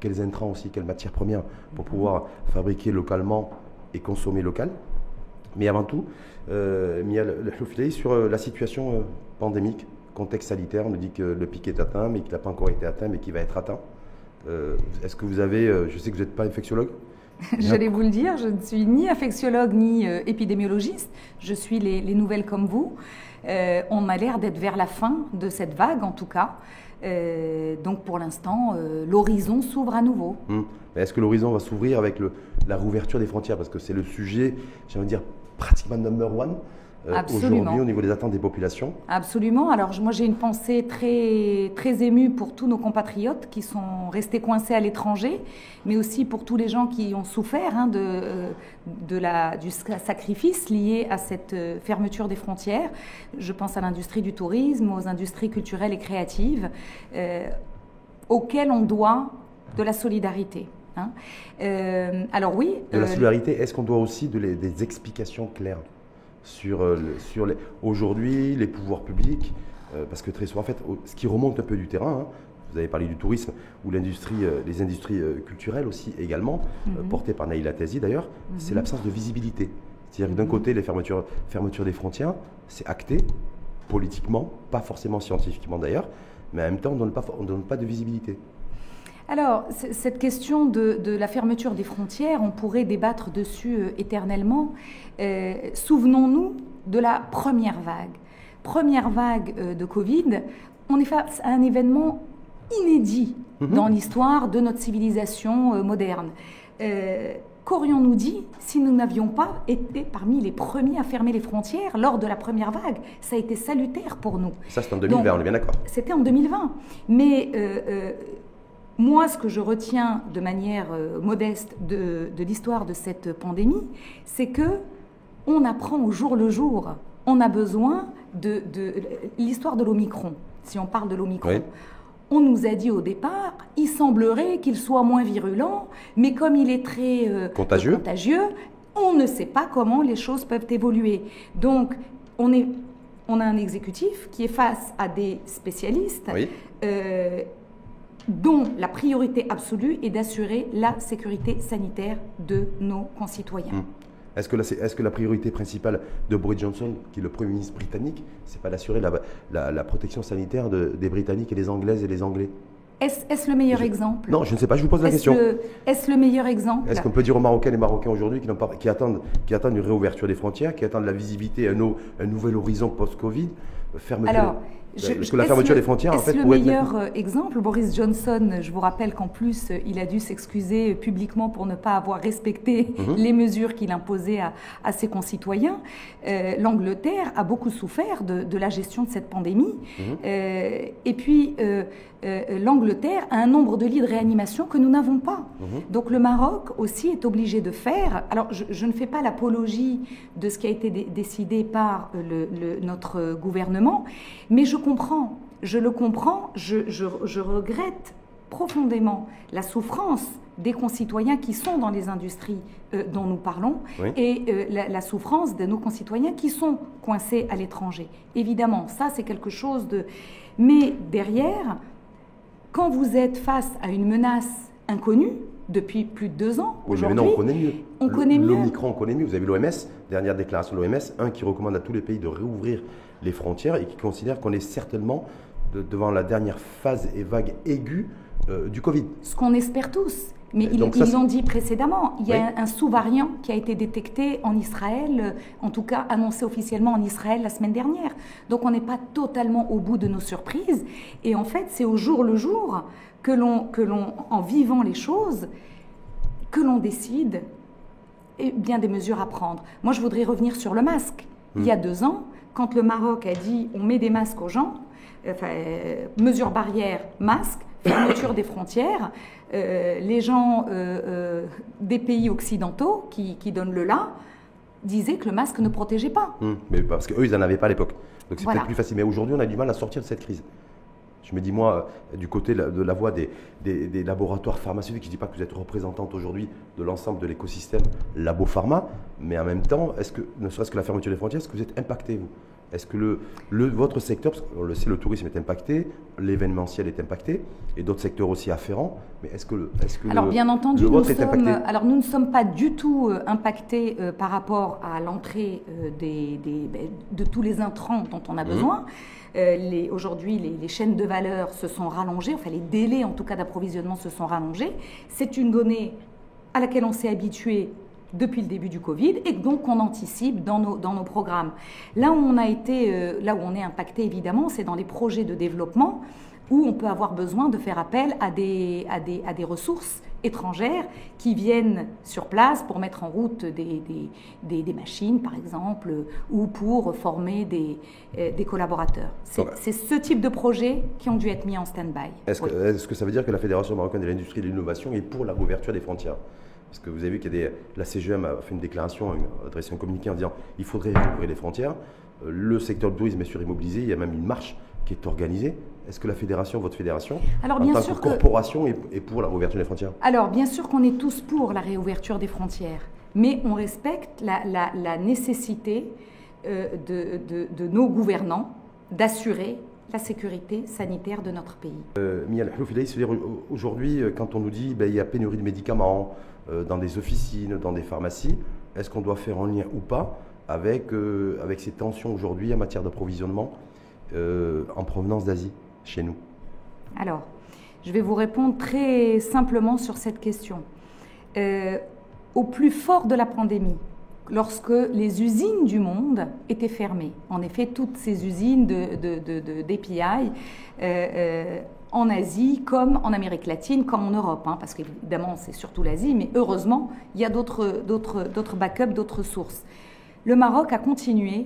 quels intrants aussi, quelles matières premières pour pouvoir fabriquer localement et consommer local. Mais avant tout, Mial Loufilei, sur la situation pandémique, contexte sanitaire, on nous dit que le pic est atteint, mais qu'il n'a pas encore été atteint, mais qu'il va être atteint. Est-ce que vous avez, je sais que vous n'êtes pas infectiologue. J'allais vous le dire, je ne suis ni infectiologue ni épidémiologiste, je suis les nouvelles comme vous. On a l'air d'être vers la fin de cette vague en tout cas. Donc pour l'instant, l'horizon s'ouvre à nouveau. Est-ce que l'horizon va s'ouvrir avec la réouverture des frontières? Parce que c'est le sujet, j'ai envie de dire, pratiquement number one aujourd'hui au niveau des attentes des populations. Absolument. Alors moi j'ai une pensée très, très émue pour tous nos compatriotes qui sont restés coincés à l'étranger, mais aussi pour tous les gens qui ont souffert du sacrifice lié à cette fermeture des frontières. Je pense à l'industrie du tourisme, aux industries culturelles et créatives, auxquelles on doit de la solidarité. Alors oui. De la solidarité, est-ce qu'on doit aussi des explications claires sur aujourd'hui les pouvoirs publics, parce que très souvent, en fait, ce qui remonte un peu du terrain, vous avez parlé du tourisme ou les industries culturelles aussi également, portées par Naïla Tazi d'ailleurs, c'est l'absence de visibilité. C'est-à-dire que d'un côté, les fermetures des frontières, c'est acté politiquement, pas forcément scientifiquement d'ailleurs, mais en même temps, on ne donne pas de visibilité. Alors, cette question de la fermeture des frontières, on pourrait débattre dessus éternellement. Souvenons-nous de la première vague. Première vague de Covid, on est face à un événement inédit dans l'histoire de notre civilisation moderne. Qu'aurions-nous dit si nous n'avions pas été parmi les premiers à fermer les frontières lors de la première vague? Ça a été salutaire pour nous. Ça, c'est en 2020, on est bien d'accord. C'était en 2020. Mais moi, ce que je retiens de manière modeste de l'histoire de cette pandémie, c'est que on apprend au jour le jour. On a besoin de l'histoire de l'Omicron. Si on parle de l'Omicron, oui. On nous a dit au départ, il semblerait qu'il soit moins virulent, mais comme il est très contagieux, on ne sait pas comment les choses peuvent évoluer. Donc, on a un exécutif qui est face à des spécialistes, oui. Dont la priorité absolue est d'assurer la sécurité sanitaire de nos concitoyens. Est-ce que la priorité principale de Boris Johnson, qui est le Premier ministre britannique, c'est pas d'assurer la protection sanitaire des Britanniques et des Anglaises et des Anglais? Est-ce le meilleur exemple? Non, je ne sais pas, je vous pose la question. Est-ce le meilleur exemple? Est-ce qu'on peut dire aux Marocains et Marocains aujourd'hui qui attendent une réouverture des frontières, qui attendent la visibilité, un nouvel horizon post-Covid, parce que la fermeture des frontières, en fait, le meilleur exemple, Boris Johnson, je vous rappelle qu'en plus, il a dû s'excuser publiquement pour ne pas avoir respecté les mesures qu'il imposait à ses concitoyens. L'Angleterre a beaucoup souffert de la gestion de cette pandémie. Et puis, l'Angleterre a un nombre de lits de réanimation que nous n'avons pas. Donc, le Maroc aussi est obligé de faire. Alors, je ne fais pas l'apologie de ce qui a été décidé par notre gouvernement, mais je le comprends, je regrette profondément la souffrance des concitoyens qui sont dans les industries dont nous parlons, oui. Et la souffrance de nos concitoyens qui sont coincés à l'étranger. Évidemment, ça c'est quelque chose de... Mais derrière, quand vous êtes face à une menace inconnue, depuis plus de 2 ans, oui, aujourd'hui, mais maintenant on connaît mieux. On connaît mieux. L'Omicron, on connaît mieux. Vous avez l'OMS, dernière déclaration de l'OMS, qui recommande à tous les pays de réouvrir les frontières et qui considère qu'on est certainement devant la dernière phase et vague aiguë du Covid. Ce qu'on espère tous. Mais ils l'ont dit précédemment. Il y a un sous-variant qui a été détecté en Israël, en tout cas annoncé officiellement en Israël la semaine dernière. Donc on n'est pas totalement au bout de nos surprises. Et en fait, c'est au jour le jour que l'on, en vivant les choses, que l'on décide bien des mesures à prendre. Moi, je voudrais revenir sur le masque. Il y a 2 ans, quand le Maroc a dit on met des masques aux gens, mesures barrières, masques, fermeture des frontières, les gens des pays occidentaux qui donnent le là disaient que le masque ne protégeait pas. Mais parce qu'eux, ils n'en avaient pas à l'époque. Donc c'est peut-être plus facile. Mais aujourd'hui, on a du mal à sortir de cette crise. Je me dis, moi, du côté de la voie des laboratoires pharmaceutiques, je ne dis pas que vous êtes représentante aujourd'hui de l'ensemble de l'écosystème labo-pharma, mais en même temps, est-ce que, ne serait-ce que la fermeture des frontières, est-ce que vous êtes impacté, vous, Est-ce que votre secteur, parce qu'on le sait, le tourisme est impacté, l'événementiel est impacté, et d'autres secteurs aussi afférents, mais est-ce que alors, bien entendu, le vôtre est impacté? Alors, nous ne sommes pas du tout impactés par rapport à l'entrée de tous les intrants dont on a besoin. Aujourd'hui, les chaînes de valeur se sont rallongées, enfin les délais en tout cas d'approvisionnement se sont rallongés. C'est une donnée à laquelle on s'est habitué depuis le début du Covid et donc on anticipe dans nos programmes. Là où on est impacté évidemment, c'est dans les projets de développement où on peut avoir besoin de faire appel à des ressources étrangères qui viennent sur place pour mettre en route des machines, par exemple, ou pour former des collaborateurs. C'est ce type de projets qui ont dû être mis en stand-by. Est-ce que ça veut dire que la Fédération marocaine de l'industrie et de l'innovation est pour la réouverture des frontières? Parce que vous avez vu qu'il la CGM a fait une déclaration, a adressé un communiqué en disant qu'il faudrait rouvrir les frontières. Le secteur du tourisme est surimmobilisé, il y a même une marche qui est organisée. Est-ce que la fédération, votre fédération, en tant que corporation, est pour la réouverture des frontières? Alors, bien sûr qu'on est tous pour la réouverture des frontières, mais on respecte la nécessité de nos gouvernants d'assurer la sécurité sanitaire de notre pays. Mia Al-Hloufi, aujourd'hui, quand on nous dit qu'il y a pénurie de médicaments dans des officines, dans des pharmacies, est-ce qu'on doit faire un lien ou pas avec ces tensions aujourd'hui en matière d'approvisionnement en provenance d'Asie, chez nous? Alors, je vais vous répondre très simplement sur cette question. Au plus fort de la pandémie, lorsque les usines du monde étaient fermées, en effet, toutes ces usines d'API en Asie, comme en Amérique latine, comme en Europe, parce qu'évidemment, c'est surtout l'Asie, mais heureusement, il y a d'autres backups, d'autres sources. Le Maroc a continué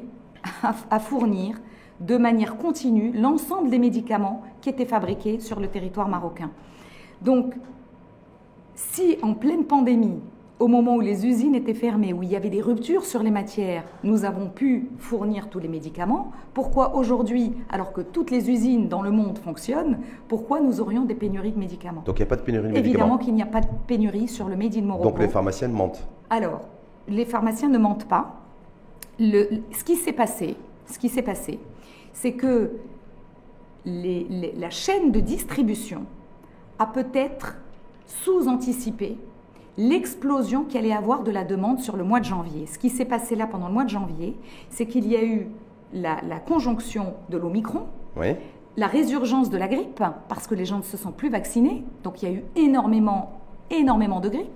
à fournir de manière continue l'ensemble des médicaments qui étaient fabriqués sur le territoire marocain. Donc, si en pleine pandémie, au moment où les usines étaient fermées, où il y avait des ruptures sur les matières, nous avons pu fournir tous les médicaments, pourquoi aujourd'hui, alors que toutes les usines dans le monde fonctionnent, pourquoi nous aurions des pénuries de médicaments? Donc il n'y a pas de pénurie de médicaments? Évidemment qu'il n'y a pas de pénurie sur le Made in Morocco. Donc les pharmaciens mentent? Alors, les pharmaciens ne mentent pas. Ce qui s'est passé, c'est que la chaîne de distribution a peut-être sous-anticipé l'explosion qu'il allait avoir de la demande sur le mois de janvier. Ce qui s'est passé là pendant le mois de janvier, c'est qu'il y a eu la conjonction de l'Omicron, oui, la résurgence de la grippe, parce que les gens ne se sont plus vaccinés, donc il y a eu énormément de grippe,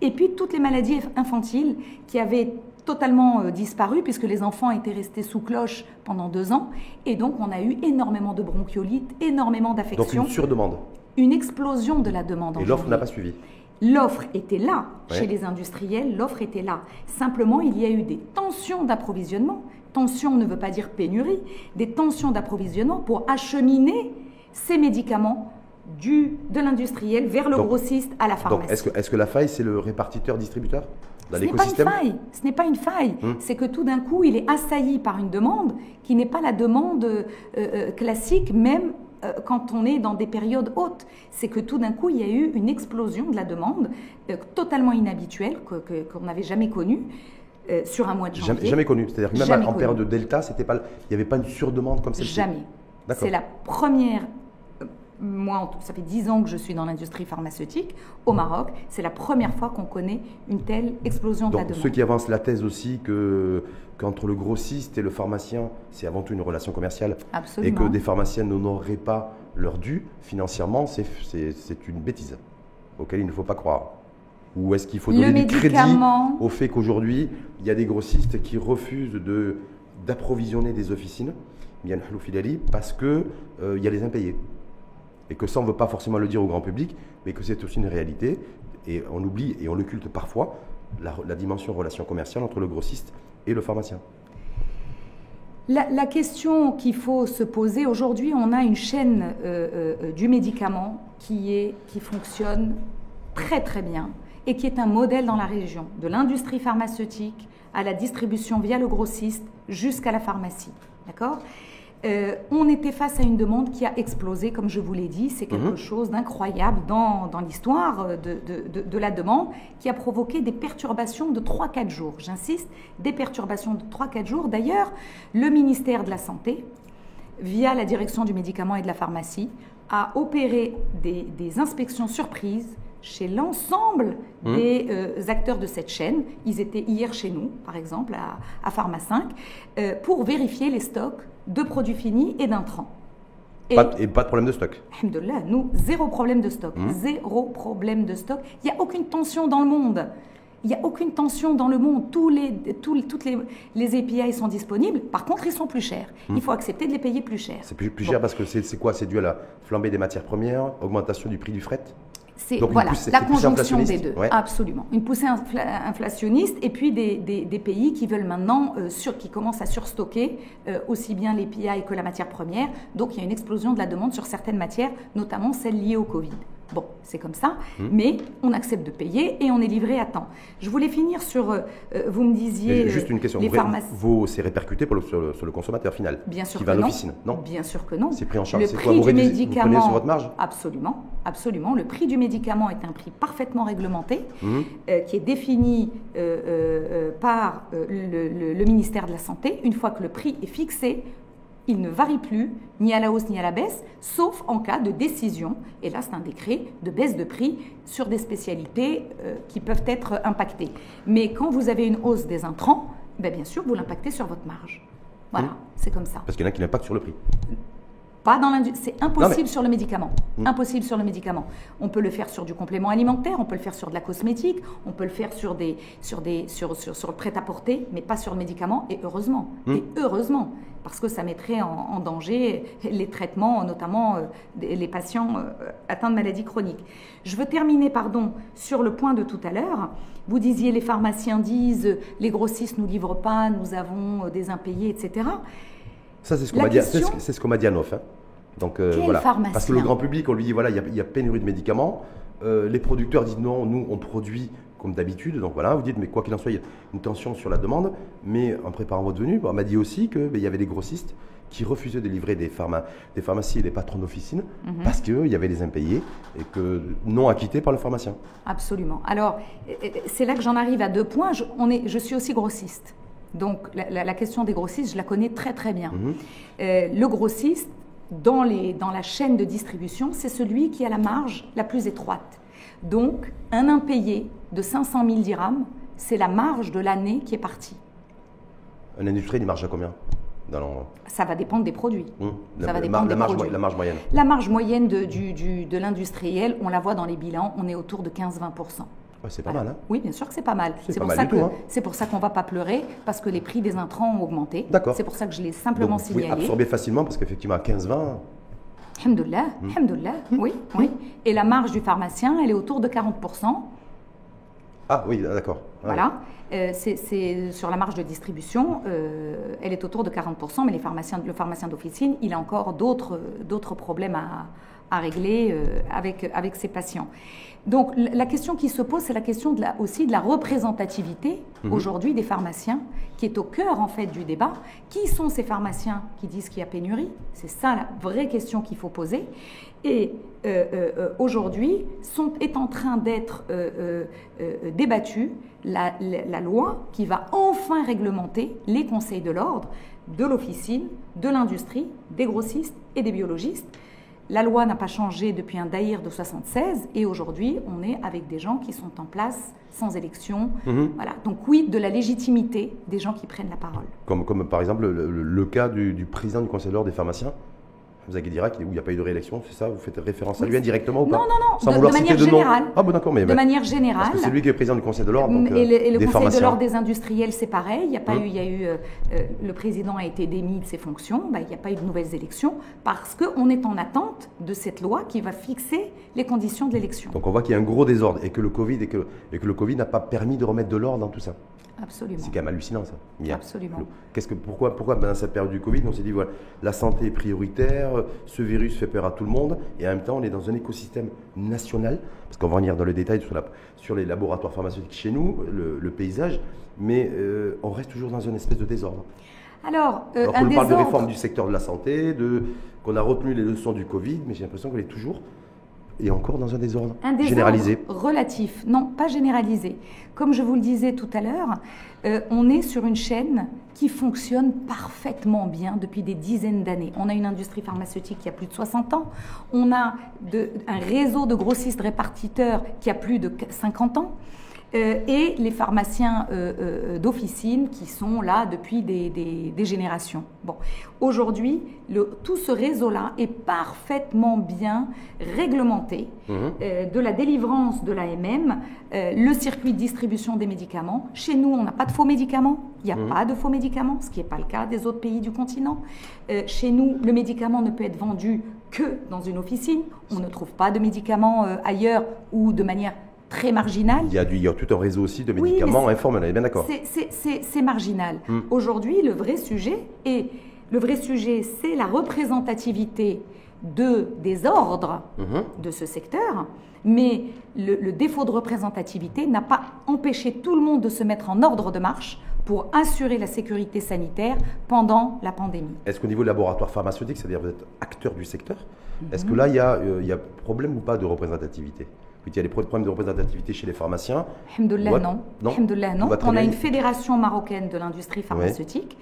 et puis toutes les maladies infantiles qui avaient totalement disparu puisque les enfants étaient restés sous cloche pendant 2 ans, et donc on a eu énormément de bronchiolite, énormément d'affections. Donc une surdemande. Une explosion de la demande. Et l'offre n'a pas suivi. L'offre était là, chez les industriels, l'offre était là. Simplement, il y a eu des tensions d'approvisionnement. Tension ne veut pas dire pénurie, des tensions d'approvisionnement pour acheminer ces médicaments de l'industriel vers le grossiste à la pharmacie. Donc, est-ce que la faille, c'est le répartiteur-distributeur dans l'écosystème? Ce n'est pas une faille. C'est que tout d'un coup, il est assailli par une demande qui n'est pas la demande classique, même quand on est dans des périodes hautes. C'est que tout d'un coup, il y a eu une explosion de la demande totalement inhabituelle, qu'on n'avait jamais connue sur un mois de janvier. Jamais connue. C'est-à-dire que même en période de delta, il n'y avait pas une surdemande comme celle-ci? Jamais. C'est la première... Moi, ça fait 10 ans que je suis dans l'industrie pharmaceutique au Maroc. C'est la première fois qu'on connaît une telle explosion de la demande. Donc, ceux qui avancent la thèse aussi qu'entre le grossiste et le pharmacien, c'est avant tout une relation commerciale. Absolument. Et que des pharmaciens n'honoreraient pas leur dû financièrement, c'est une bêtise auquel il ne faut pas croire. Ou est-ce qu'il faut donner du crédit au fait qu'aujourd'hui, il y a des grossistes qui refusent d'approvisionner des officines, Mia Al-Hloufi, parce qu'il y a les impayés? Et que ça, on ne veut pas forcément le dire au grand public, mais que c'est aussi une réalité. Et on oublie, et on l'occulte parfois, la dimension relation commerciale entre le grossiste et le pharmacien. La question qu'il faut se poser, aujourd'hui, on a une chaîne du médicament qui fonctionne très très bien et qui est un modèle dans la région, de l'industrie pharmaceutique à la distribution via le grossiste jusqu'à la pharmacie. D'accord ? On était face à une demande qui a explosé, comme je vous l'ai dit. C'est quelque chose d'incroyable dans l'histoire de la demande, qui a provoqué des perturbations de 3-4 jours. J'insiste, des perturbations de 3-4 jours. D'ailleurs, le ministère de la Santé, via la direction du médicament et de la pharmacie, a opéré des inspections surprises chez l'ensemble des acteurs de cette chaîne. Ils étaient hier chez nous, par exemple, à Pharma 5, pour vérifier les stocks de produits finis et d'intrants. Et pas de problème de stock. Alhamdoulilah, nous, zéro problème de stock. Zéro problème de stock. Il n'y a aucune tension dans le monde. Il n'y a aucune tension dans le monde. Toutes les API sont disponibles. Par contre, ils sont plus chers. Il faut accepter de les payer plus cher. C'est plus cher parce que c'est quoi? C'est dû à la flambée des matières premières, augmentation du prix du fret? C'est voilà, la conjonction des deux, absolument. Une poussée inflationniste et puis des pays qui veulent maintenant, qui commencent à surstocker aussi bien les PI que la matière première. Donc il y a une explosion de la demande sur certaines matières, notamment celles liées au Covid. Bon, c'est comme ça, mais on accepte de payer et on est livré à temps. Je voulais finir sur, vous me disiez... Juste une question, c'est répercuté sur le consommateur final bien sûr qui que va à non. l'officine, non? Bien sûr que non. C'est pris en charge. Le prix du médicament... Vous prenez sur votre marge? Absolument, absolument. Le prix du médicament est un prix parfaitement réglementé, qui est défini par le ministère de la Santé. Une fois que le prix est fixé, il ne varie plus, ni à la hausse ni à la baisse, sauf en cas de décision, et là c'est un décret, de baisse de prix sur des spécialités qui peuvent être impactées. Mais quand vous avez une hausse des intrants, bien sûr, vous l'impactez sur votre marge. Voilà, c'est comme ça. Parce qu'il y en a qui l'impactent sur le prix. Pas dans l'industrie, c'est impossible sur le médicament. Impossible sur le médicament. On peut le faire sur du complément alimentaire, on peut le faire sur de la cosmétique, on peut le faire sur le prêt-à-porter, mais pas sur le médicament, et heureusement. Et heureusement, parce que ça mettrait en danger les traitements, notamment les patients atteints de maladies chroniques. Je veux terminer, sur le point de tout à l'heure. Vous disiez, les pharmaciens disent, les grossistes ne nous livrent pas, nous avons des impayés, etc. Ça, c'est ce qu'on m'a dit à Nof. Hein. Donc, voilà. Parce que le grand public, on lui dit, voilà, il y a pénurie de médicaments. Les producteurs disent, non, nous, on produit comme d'habitude. Donc voilà, vous dites, mais quoi qu'il en soit, il y a une tension sur la demande. Mais en préparant votre venue, on m'a dit aussi qu'il y avait des grossistes qui refusaient de livrer des pharmacies et des patrons d'officine parce qu'il y avait des impayés et que non acquittés par le pharmacien. Absolument. Alors, c'est là que j'en arrive à 2 points. Je suis aussi grossiste. Donc, la question des grossistes, je la connais très très bien. Le grossiste, dans la chaîne de distribution, c'est celui qui a la marge la plus étroite. Donc, un impayé de 500 000 dirhams, c'est la marge de l'année qui est partie. Un industriel, il marge à combien? Ça va dépendre des produits. La marge moyenne. La marge moyenne de l'industriel, on la voit dans les bilans, on est autour de 15-20%. Ouais, c'est pas mal, hein? Oui, bien sûr que c'est pas mal. C'est pour ça qu'on ne va pas pleurer, parce que les prix des intrants ont augmenté. D'accord. C'est pour ça que je l'ai simplement signalé. Oui, absorber facilement, parce qu'effectivement, à 15-20... Alhamdoulilah, oui. Et la marge du pharmacien, elle est autour de 40%. Ah oui, d'accord. Voilà. C'est sur la marge de distribution, elle est autour de 40%, mais le pharmacien d'officine, il a encore d'autres problèmes à régler avec ses patients. Donc la question qui se pose, c'est la question aussi de la représentativité aujourd'hui des pharmaciens, qui est au cœur en fait du débat. Qui sont ces pharmaciens qui disent qu'il y a pénurie? C'est ça la vraie question qu'il faut poser. Et aujourd'hui est en train d'être débattue la loi qui va enfin réglementer les conseils de l'ordre de l'officine, de l'industrie, des grossistes et des biologistes. La loi n'a pas changé depuis un daïr de 76 et aujourd'hui, on est avec des gens qui sont en place sans élection. Voilà. Donc oui, de la légitimité des gens qui prennent la parole. Comme par exemple le cas du président du conseil de l'ordre des pharmaciens, Zaghi Dirac, où il n'y a pas eu de réélection, c'est ça? Vous faites référence à lui indirectement ou pas? Non, de manière générale. Ah bon, d'accord, mais de manière générale. Parce que c'est lui qui est président du conseil de l'ordre. Et le conseil de l'ordre des industriels, c'est pareil. Le président a été démis de ses fonctions. Il n'y a pas eu de nouvelles élections parce qu'on est en attente de cette loi qui va fixer les conditions de l'élection. Donc on voit qu'il y a un gros désordre et que le Covid n'a pas permis de remettre de l'ordre dans tout ça. Absolument. C'est quand même hallucinant ça. Absolument. Pourquoi dans cette période du Covid, on s'est dit voilà, la santé est prioritaire, ce virus fait peur à tout le monde, et en même temps on est dans un écosystème national, parce qu'on va revenir dans le détail sur les laboratoires pharmaceutiques chez nous, le paysage, mais on reste toujours dans une espèce de désordre. Alors, Alors un qu'on parle de désordre. réforme du secteur de la santé, qu'on a retenu les leçons du Covid, mais j'ai l'impression qu'elle est toujours et encore dans un désordre Un désordre généralisé. relatif, non, pas généralisé. Comme je vous le disais tout à l'heure, on est sur une chaîne qui fonctionne parfaitement bien depuis des dizaines d'années. On a une industrie pharmaceutique qui a plus de 60 ans, on a un réseau de grossistes répartiteurs qui a plus de 50 ans, et les pharmaciens d'officine qui sont là depuis des générations. Bon, aujourd'hui, tout ce réseau-là est parfaitement bien réglementé, de la délivrance de l'AMM, le circuit de distribution des médicaments. Chez nous, on n'a pas de faux médicaments, il n'y a pas de faux médicaments, ce qui n'est pas le cas des autres pays du continent. Chez nous, le médicament ne peut être vendu que dans une officine, on ne trouve pas de médicaments ailleurs ou de manière très marginal. Il y a tout un réseau aussi de médicaments informels, on est bien d'accord. C'est marginal. Aujourd'hui, le vrai sujet, c'est la représentativité des ordres de ce secteur, mais le défaut de représentativité n'a pas empêché tout le monde de se mettre en ordre de marche pour assurer la sécurité sanitaire pendant la pandémie. Est-ce qu'au niveau laboratoire pharmaceutique, c'est-à-dire vous êtes acteur du secteur, est-ce que là, il y a problème ou pas de représentativité? Il y a des problèmes de représentativité chez les pharmaciens? Alhamdoulilah, non. Alhamdoulilah, non. On a une bien. fédération marocaine de l'industrie pharmaceutique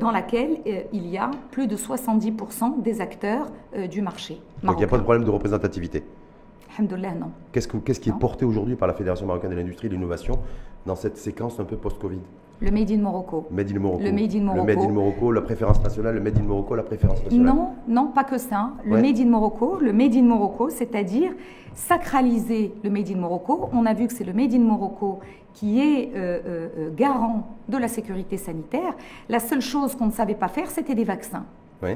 dans laquelle il y a plus de 70% des acteurs du marché marocain. Donc il n'y a pas de problème de représentativité? Alhamdoulilah, non. Qu'est-ce qui est porté aujourd'hui par la Fédération marocaine de l'industrie et de l'innovation dans cette séquence un peu post-Covid? Le Made in Morocco. Made in Morocco. Le Made in Morocco. Le Made in Morocco, la préférence nationale, le Made in Morocco, la préférence nationale. Non, non, pas que ça. Le Made in Morocco, c'est-à-dire sacraliser le Made in Morocco. On a vu que c'est le Made in Morocco qui est garant de la sécurité sanitaire. La seule chose qu'on ne savait pas faire, c'était des vaccins. Oui.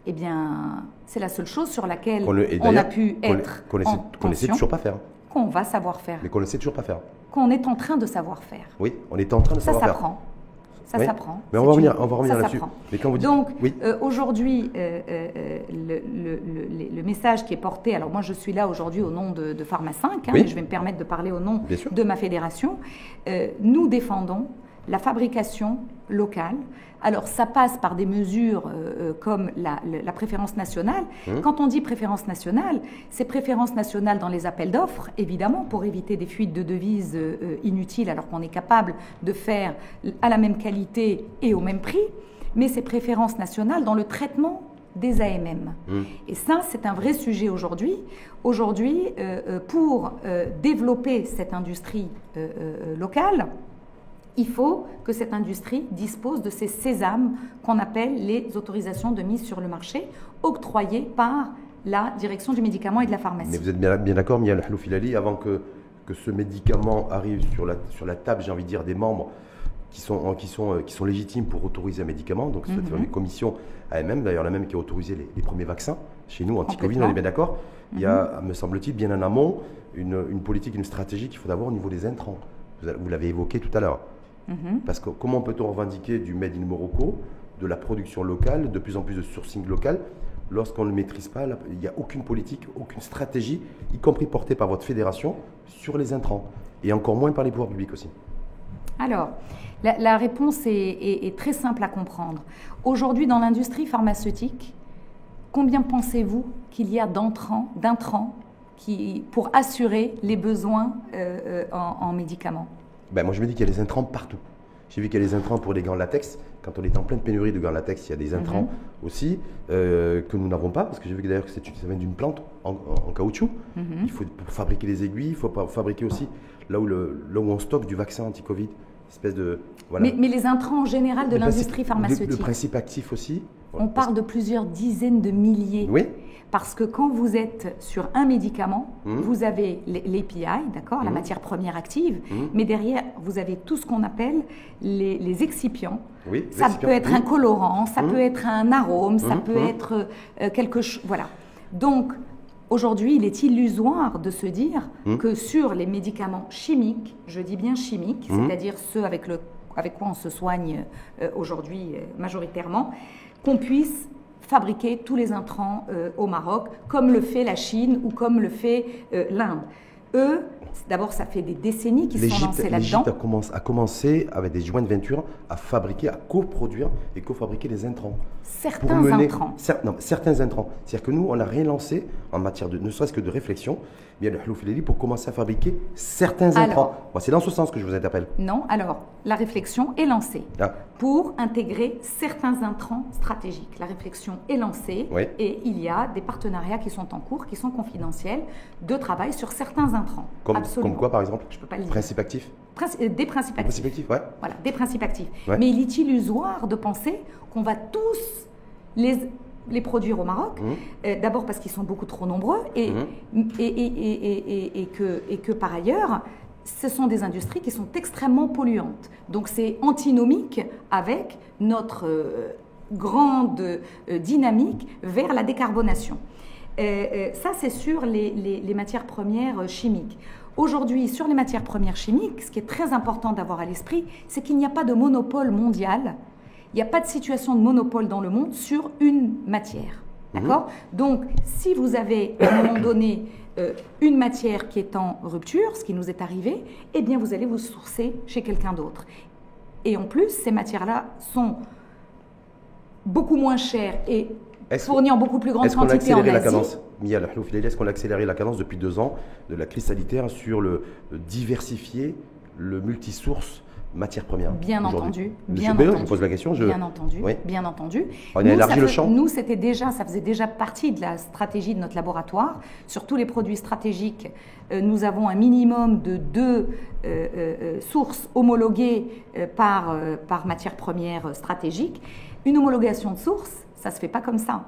Eh bien, c'est la seule chose sur laquelle on a pu être qu'on essaie toujours pas faire. Qu'on va savoir faire. Mais qu'on ne sait toujours pas faire. Qu'on est en train de savoir faire. Oui, on est en train de savoir faire. Ça s'apprend. Mais on va revenir là-dessus. Mais quand vous dites, donc, aujourd'hui, le message qui est porté, alors moi je suis là aujourd'hui au nom de Pharma 5, mais je vais me permettre de parler au nom de ma fédération. Nous défendons la fabrication locale. Alors, ça passe par des mesures comme la préférence nationale. Quand on dit préférence nationale, c'est préférence nationale dans les appels d'offres, évidemment, pour éviter des fuites de devises inutiles, alors qu'on est capable de faire à la même qualité et au même prix. Mais c'est préférence nationale dans le traitement des AMM. Et ça, c'est un vrai sujet aujourd'hui. Aujourd'hui, pour développer cette industrie locale, il faut que cette industrie dispose de ces sésames qu'on appelle les autorisations de mise sur le marché, octroyées par la direction du médicament et de la pharmacie. Mais vous êtes bien d'accord, Mial Halouf Hilali, avant que ce médicament arrive sur la table, j'ai envie de dire, des membres qui sont légitimes pour autoriser un médicament, donc cette commission AMM, d'ailleurs la même qui a autorisé les premiers vaccins, chez nous, anti-Covid, on est bien d'accord. Il y a, me semble-t-il, bien en amont, une politique, une stratégie qu'il faut avoir au niveau des intrants. Vous l'avez évoqué tout à l'heure. Parce que comment peut-on revendiquer du Made in Morocco, de la production locale, de plus en plus de sourcing local, lorsqu'on ne le maîtrise pas? Il n'y a aucune politique, aucune stratégie, y compris portée par votre fédération, sur les intrants, et encore moins par les pouvoirs publics aussi. Alors, la réponse est très simple à comprendre. Aujourd'hui, dans l'industrie pharmaceutique, combien pensez-vous qu'il y a d'intrants pour assurer les besoins en médicaments? Moi, je me dis qu'il y a des intrants partout. J'ai vu qu'il y a des intrants pour les gants latex. Quand on est en pleine pénurie de gants latex, il y a des intrants aussi que nous n'avons pas, parce que j'ai vu que d'ailleurs ça vient d'une plante en caoutchouc. Il faut pour fabriquer les aiguilles, il faut fabriquer aussi là où on stocke du vaccin anti-Covid. Espèce de, voilà. Mais les intrants en général de l'industrie pharmaceutique. Le principe actif aussi. On parle de plusieurs dizaines de milliers. Oui. Parce que quand vous êtes sur un médicament, vous avez l'API, d'accord, la matière première active, mais derrière, vous avez tout ce qu'on appelle les excipients. Oui, ça peut être un colorant, ça peut être un arôme, ça peut être quelque chose. Voilà. Donc, aujourd'hui, il est illusoire de se dire que sur les médicaments chimiques, je dis bien chimiques, c'est-à-dire ceux avec quoi on se soigne aujourd'hui majoritairement, qu'on puisse fabriquer tous les intrants au Maroc, comme le fait la Chine ou comme le fait l'Inde. Eux, D'abord, ça fait des décennies qu'ils sont lancés là-dedans. L'Égypte a commencé avec des joint ventures à fabriquer, à coproduire et cofabriquer les intrants. Certains intrants. Certains intrants. C'est-à-dire que nous, on n'a rien lancé en matière de, ne serait-ce que de réflexion, bien le Halouf Leli pour commencer à fabriquer certains intrants. C'est dans ce sens que je vous interpelle. Non, alors, la réflexion est lancée pour intégrer certains intrants stratégiques. La réflexion est lancée et il y a des partenariats qui sont en cours, qui sont confidentiels, de travail sur certains intrants. Comme quoi, par exemple? Je peux pas le dire. Principes actifs? Des principes actifs. Voilà, des principes actifs. Mais il est illusoire de penser qu'on va tous les produire au Maroc, d'abord parce qu'ils sont beaucoup trop nombreux et que par ailleurs, ce sont des industries qui sont extrêmement polluantes. Donc c'est antinomique avec notre grande dynamique vers la décarbonation. Ça, c'est sur les matières premières chimiques. Aujourd'hui, sur les matières premières chimiques, ce qui est très important d'avoir à l'esprit, c'est qu'il n'y a pas de monopole mondial. Il n'y a pas de situation de monopole dans le monde sur une matière. D'accord ? Donc, si vous avez à un moment donné une matière qui est en rupture, ce qui nous est arrivé, eh bien, vous allez vous sourcer chez quelqu'un d'autre. Et en plus, ces matières-là sont beaucoup moins chères et fournies en beaucoup plus grande quantité en Asie. Est-ce qu'on a accéléré la cadence depuis 2 ans de la crise sanitaire sur le diversifier, le multisource matières premières? Bien entendu. Bien entendu. Je pose la question. Bien entendu. Bien entendu. On a élargi le champ. Nous, ça faisait déjà partie de la stratégie de notre laboratoire. Sur tous les produits stratégiques, nous avons un minimum de 2 sources homologuées par matière première stratégique. Une homologation de source, ça ne se fait pas comme ça.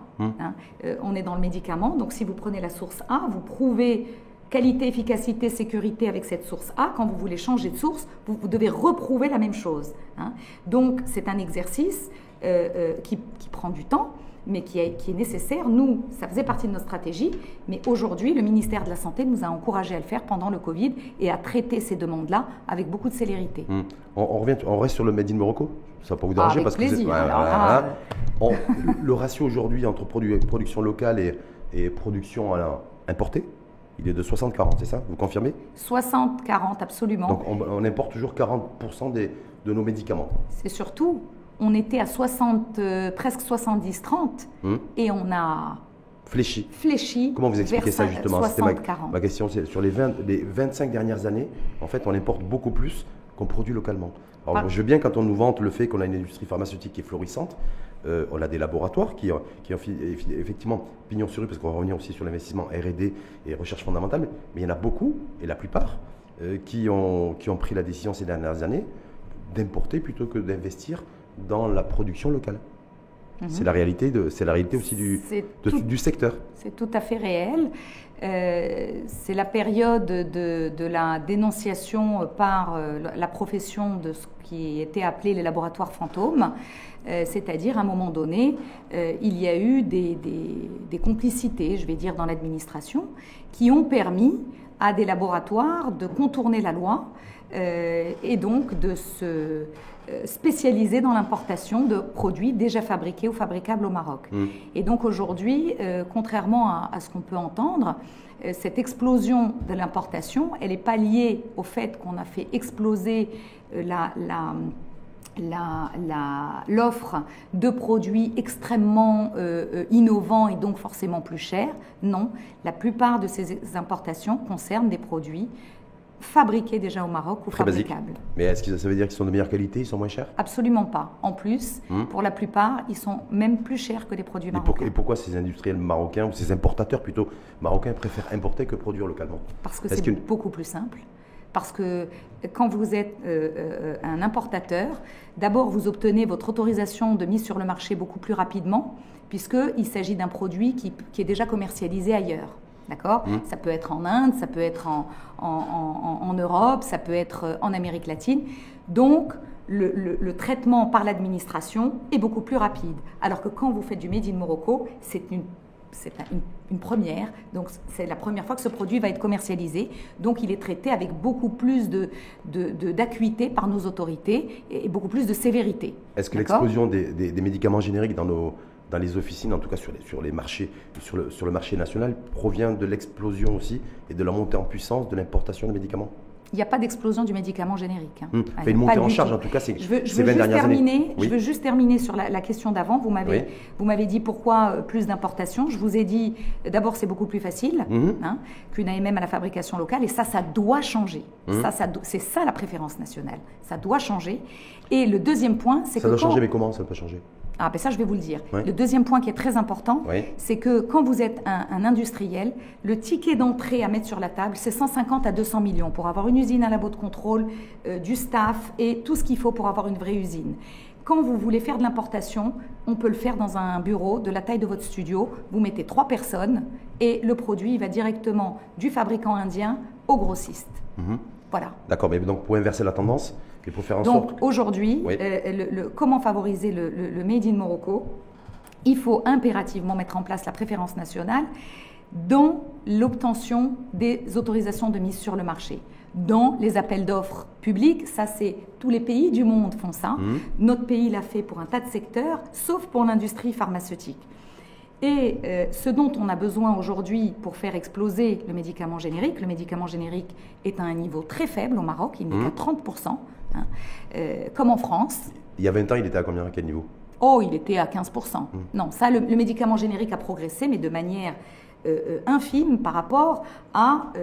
On est dans le médicament, donc si vous prenez la source A, vous prouvez qualité, efficacité, sécurité avec cette source A. Quand vous voulez changer de source, vous devez reprouver la même chose. Donc c'est un exercice qui prend du temps, mais qui est nécessaire. Nous, ça faisait partie de notre stratégie, mais aujourd'hui, le ministère de la Santé nous a encouragés à le faire pendant le Covid et à traiter ces demandes-là avec beaucoup de célérité. On reste sur le Made in Morocco? Ça va pas vous déranger? Avec plaisir. Le ratio aujourd'hui entre production locale et production importée, il est de 60-40, c'est ça? Vous confirmez? 60-40, absolument. Donc on importe toujours 40% de nos médicaments. C'est surtout, on était à presque 70-30 et on a fléchi. Comment vous expliquez ça justement? 60-40. Ma question, c'est sur les 25 dernières années, en fait, on importe beaucoup plus qu'on produit localement. Alors, je veux bien quand on nous vante le fait qu'on a une industrie pharmaceutique qui est florissante. On a des laboratoires qui ont effectivement pignon sur rue, parce qu'on va revenir aussi sur l'investissement R&D et recherche fondamentale, mais il y en a beaucoup, et la plupart, qui ont pris la décision ces dernières années d'importer plutôt que d'investir dans la production locale. C'est la réalité aussi du secteur. C'est tout à fait réel. C'est la période de la dénonciation par la profession de ce qui était appelé les laboratoires fantômes. C'est-à-dire, à un moment donné, il y a eu des complicités, je vais dire, dans l'administration, qui ont permis à des laboratoires de contourner la loi et donc de se spécialisé dans l'importation de produits déjà fabriqués ou fabricables au Maroc. Et donc aujourd'hui, contrairement à ce qu'on peut entendre, cette explosion de l'importation, elle n'est pas liée au fait qu'on a fait exploser l'offre de produits extrêmement innovants et donc forcément plus chers. Non, la plupart de ces importations concernent des produits fabriqués déjà au Maroc ou très fabricables. Basique. Mais est-ce que ça veut dire qu'ils sont de meilleure qualité, ils sont moins chers? Absolument pas. En plus, pour la plupart, ils sont même plus chers que les produits marocains. Et pourquoi ces industriels marocains, ou ces importateurs plutôt marocains, préfèrent importer que produire localement? Parce que c'est beaucoup plus simple. Parce que quand vous êtes un importateur, d'abord vous obtenez votre autorisation de mise sur le marché beaucoup plus rapidement, puisqu'il s'agit d'un produit qui est déjà commercialisé ailleurs. D'accord ? Ça peut être en Inde, ça peut être en Europe, ça peut être en Amérique latine. Donc, le traitement par l'administration est beaucoup plus rapide. Alors que quand vous faites du Made in Morocco, c'est une première. Donc, c'est la première fois que ce produit va être commercialisé. Donc, il est traité avec beaucoup plus d'acuité par nos autorités et beaucoup plus de sévérité. Est-ce que l'explosion des médicaments génériques dans dans les officines, en tout cas sur les marchés, sur le marché national, provient de l'explosion aussi et de la montée en puissance de l'importation de médicaments? Il n'y a pas d'explosion du médicament générique. Fait une montée en charge, en tout cas, ces 20 dernières années. Je veux juste terminer sur la question d'avant. Vous m'avez dit pourquoi plus d'importations. Je vous ai dit, d'abord, c'est beaucoup plus facile qu'une AMM à la fabrication locale. Et ça doit changer. C'est ça la préférence nationale. Ça doit changer. Et le deuxième point, c'est que ça doit changer, mais comment ça peut changer? Ah, ben ça, je vais vous le dire. Le deuxième point qui est très important, c'est que quand vous êtes un industriel, le ticket d'entrée à mettre sur la table, c'est 150 à 200 millions pour avoir une usine, un labo de contrôle, du staff et tout ce qu'il faut pour avoir une vraie usine. Quand vous voulez faire de l'importation, on peut le faire dans un bureau de la taille de votre studio. Vous mettez 3 personnes et le produit va directement du fabricant indien au grossiste. Voilà. D'accord, mais donc pour inverser la tendance et pour faire en sorte... Donc aujourd'hui, comment favoriser le Made in Morocco? Il faut impérativement mettre en place la préférence nationale dans l'obtention des autorisations de mise sur le marché, dans les appels d'offres publics. Ça, c'est tous les pays du monde font ça. Notre pays l'a fait pour un tas de secteurs, sauf pour l'industrie pharmaceutique. Et ce dont on a besoin aujourd'hui pour faire exploser le médicament générique est à un niveau très faible au Maroc, il n'est qu'à 30%, comme en France. Il y a 20 ans, il était à combien, à quel niveau? Oh, il était à 15%. Non, ça, le médicament générique a progressé, mais de manière infime par rapport à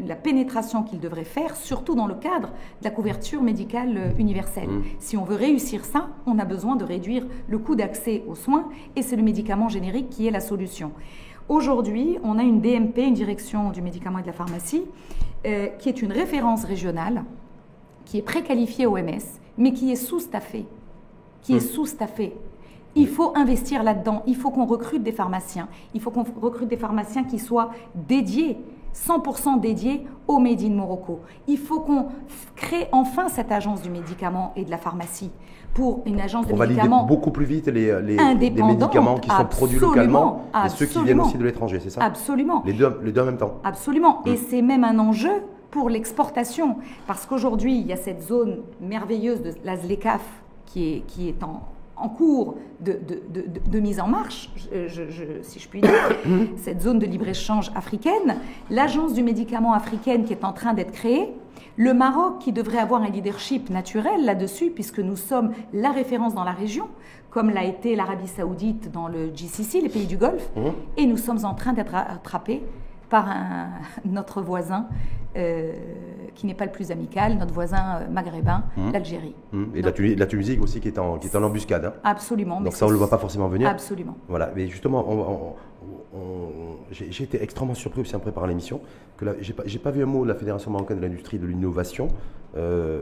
la pénétration qu'il devrait faire, surtout dans le cadre de la couverture médicale universelle. Si on veut réussir ça, on a besoin de réduire le coût d'accès aux soins et c'est le médicament générique qui est la solution. Aujourd'hui, on a une DMP, une direction du médicament et de la pharmacie, qui est une référence régionale, qui est préqualifiée OMS, mais qui est sous-staffée. Il faut investir là-dedans. Il faut qu'on recrute des pharmaciens. Il faut qu'on recrute des pharmaciens qui soient dédiés, 100% dédiés au Made in Morocco. Il faut qu'on crée enfin cette agence du médicament et de la pharmacie pour une agence de médicaments beaucoup plus vite les médicaments qui sont produits localement et ceux qui viennent aussi de l'étranger, c'est ça? Absolument. Les deux en même temps. Absolument. Et c'est même un enjeu pour l'exportation. Parce qu'aujourd'hui, il y a cette zone merveilleuse de la ZLECAf qui est en cours de mise en marche, si je puis dire, cette zone de libre-échange africaine, l'agence du médicament africaine qui est en train d'être créée, le Maroc qui devrait avoir un leadership naturel là-dessus, puisque nous sommes la référence dans la région, comme l'a été l'Arabie Saoudite dans le GCC, les pays du Golfe, et nous sommes en train d'être rattrapés par notre voisin qui n'est pas le plus amical, notre voisin maghrébin, l'Algérie. Et donc, la Tunisie aussi qui est en embuscade. Hein. Absolument. Donc ça, on ne le voit pas forcément venir. Absolument. Voilà, mais justement, j'ai été extrêmement surpris aussi en préparant l'émission, que j'ai pas vu un mot de la Fédération marocaine de l'industrie de l'innovation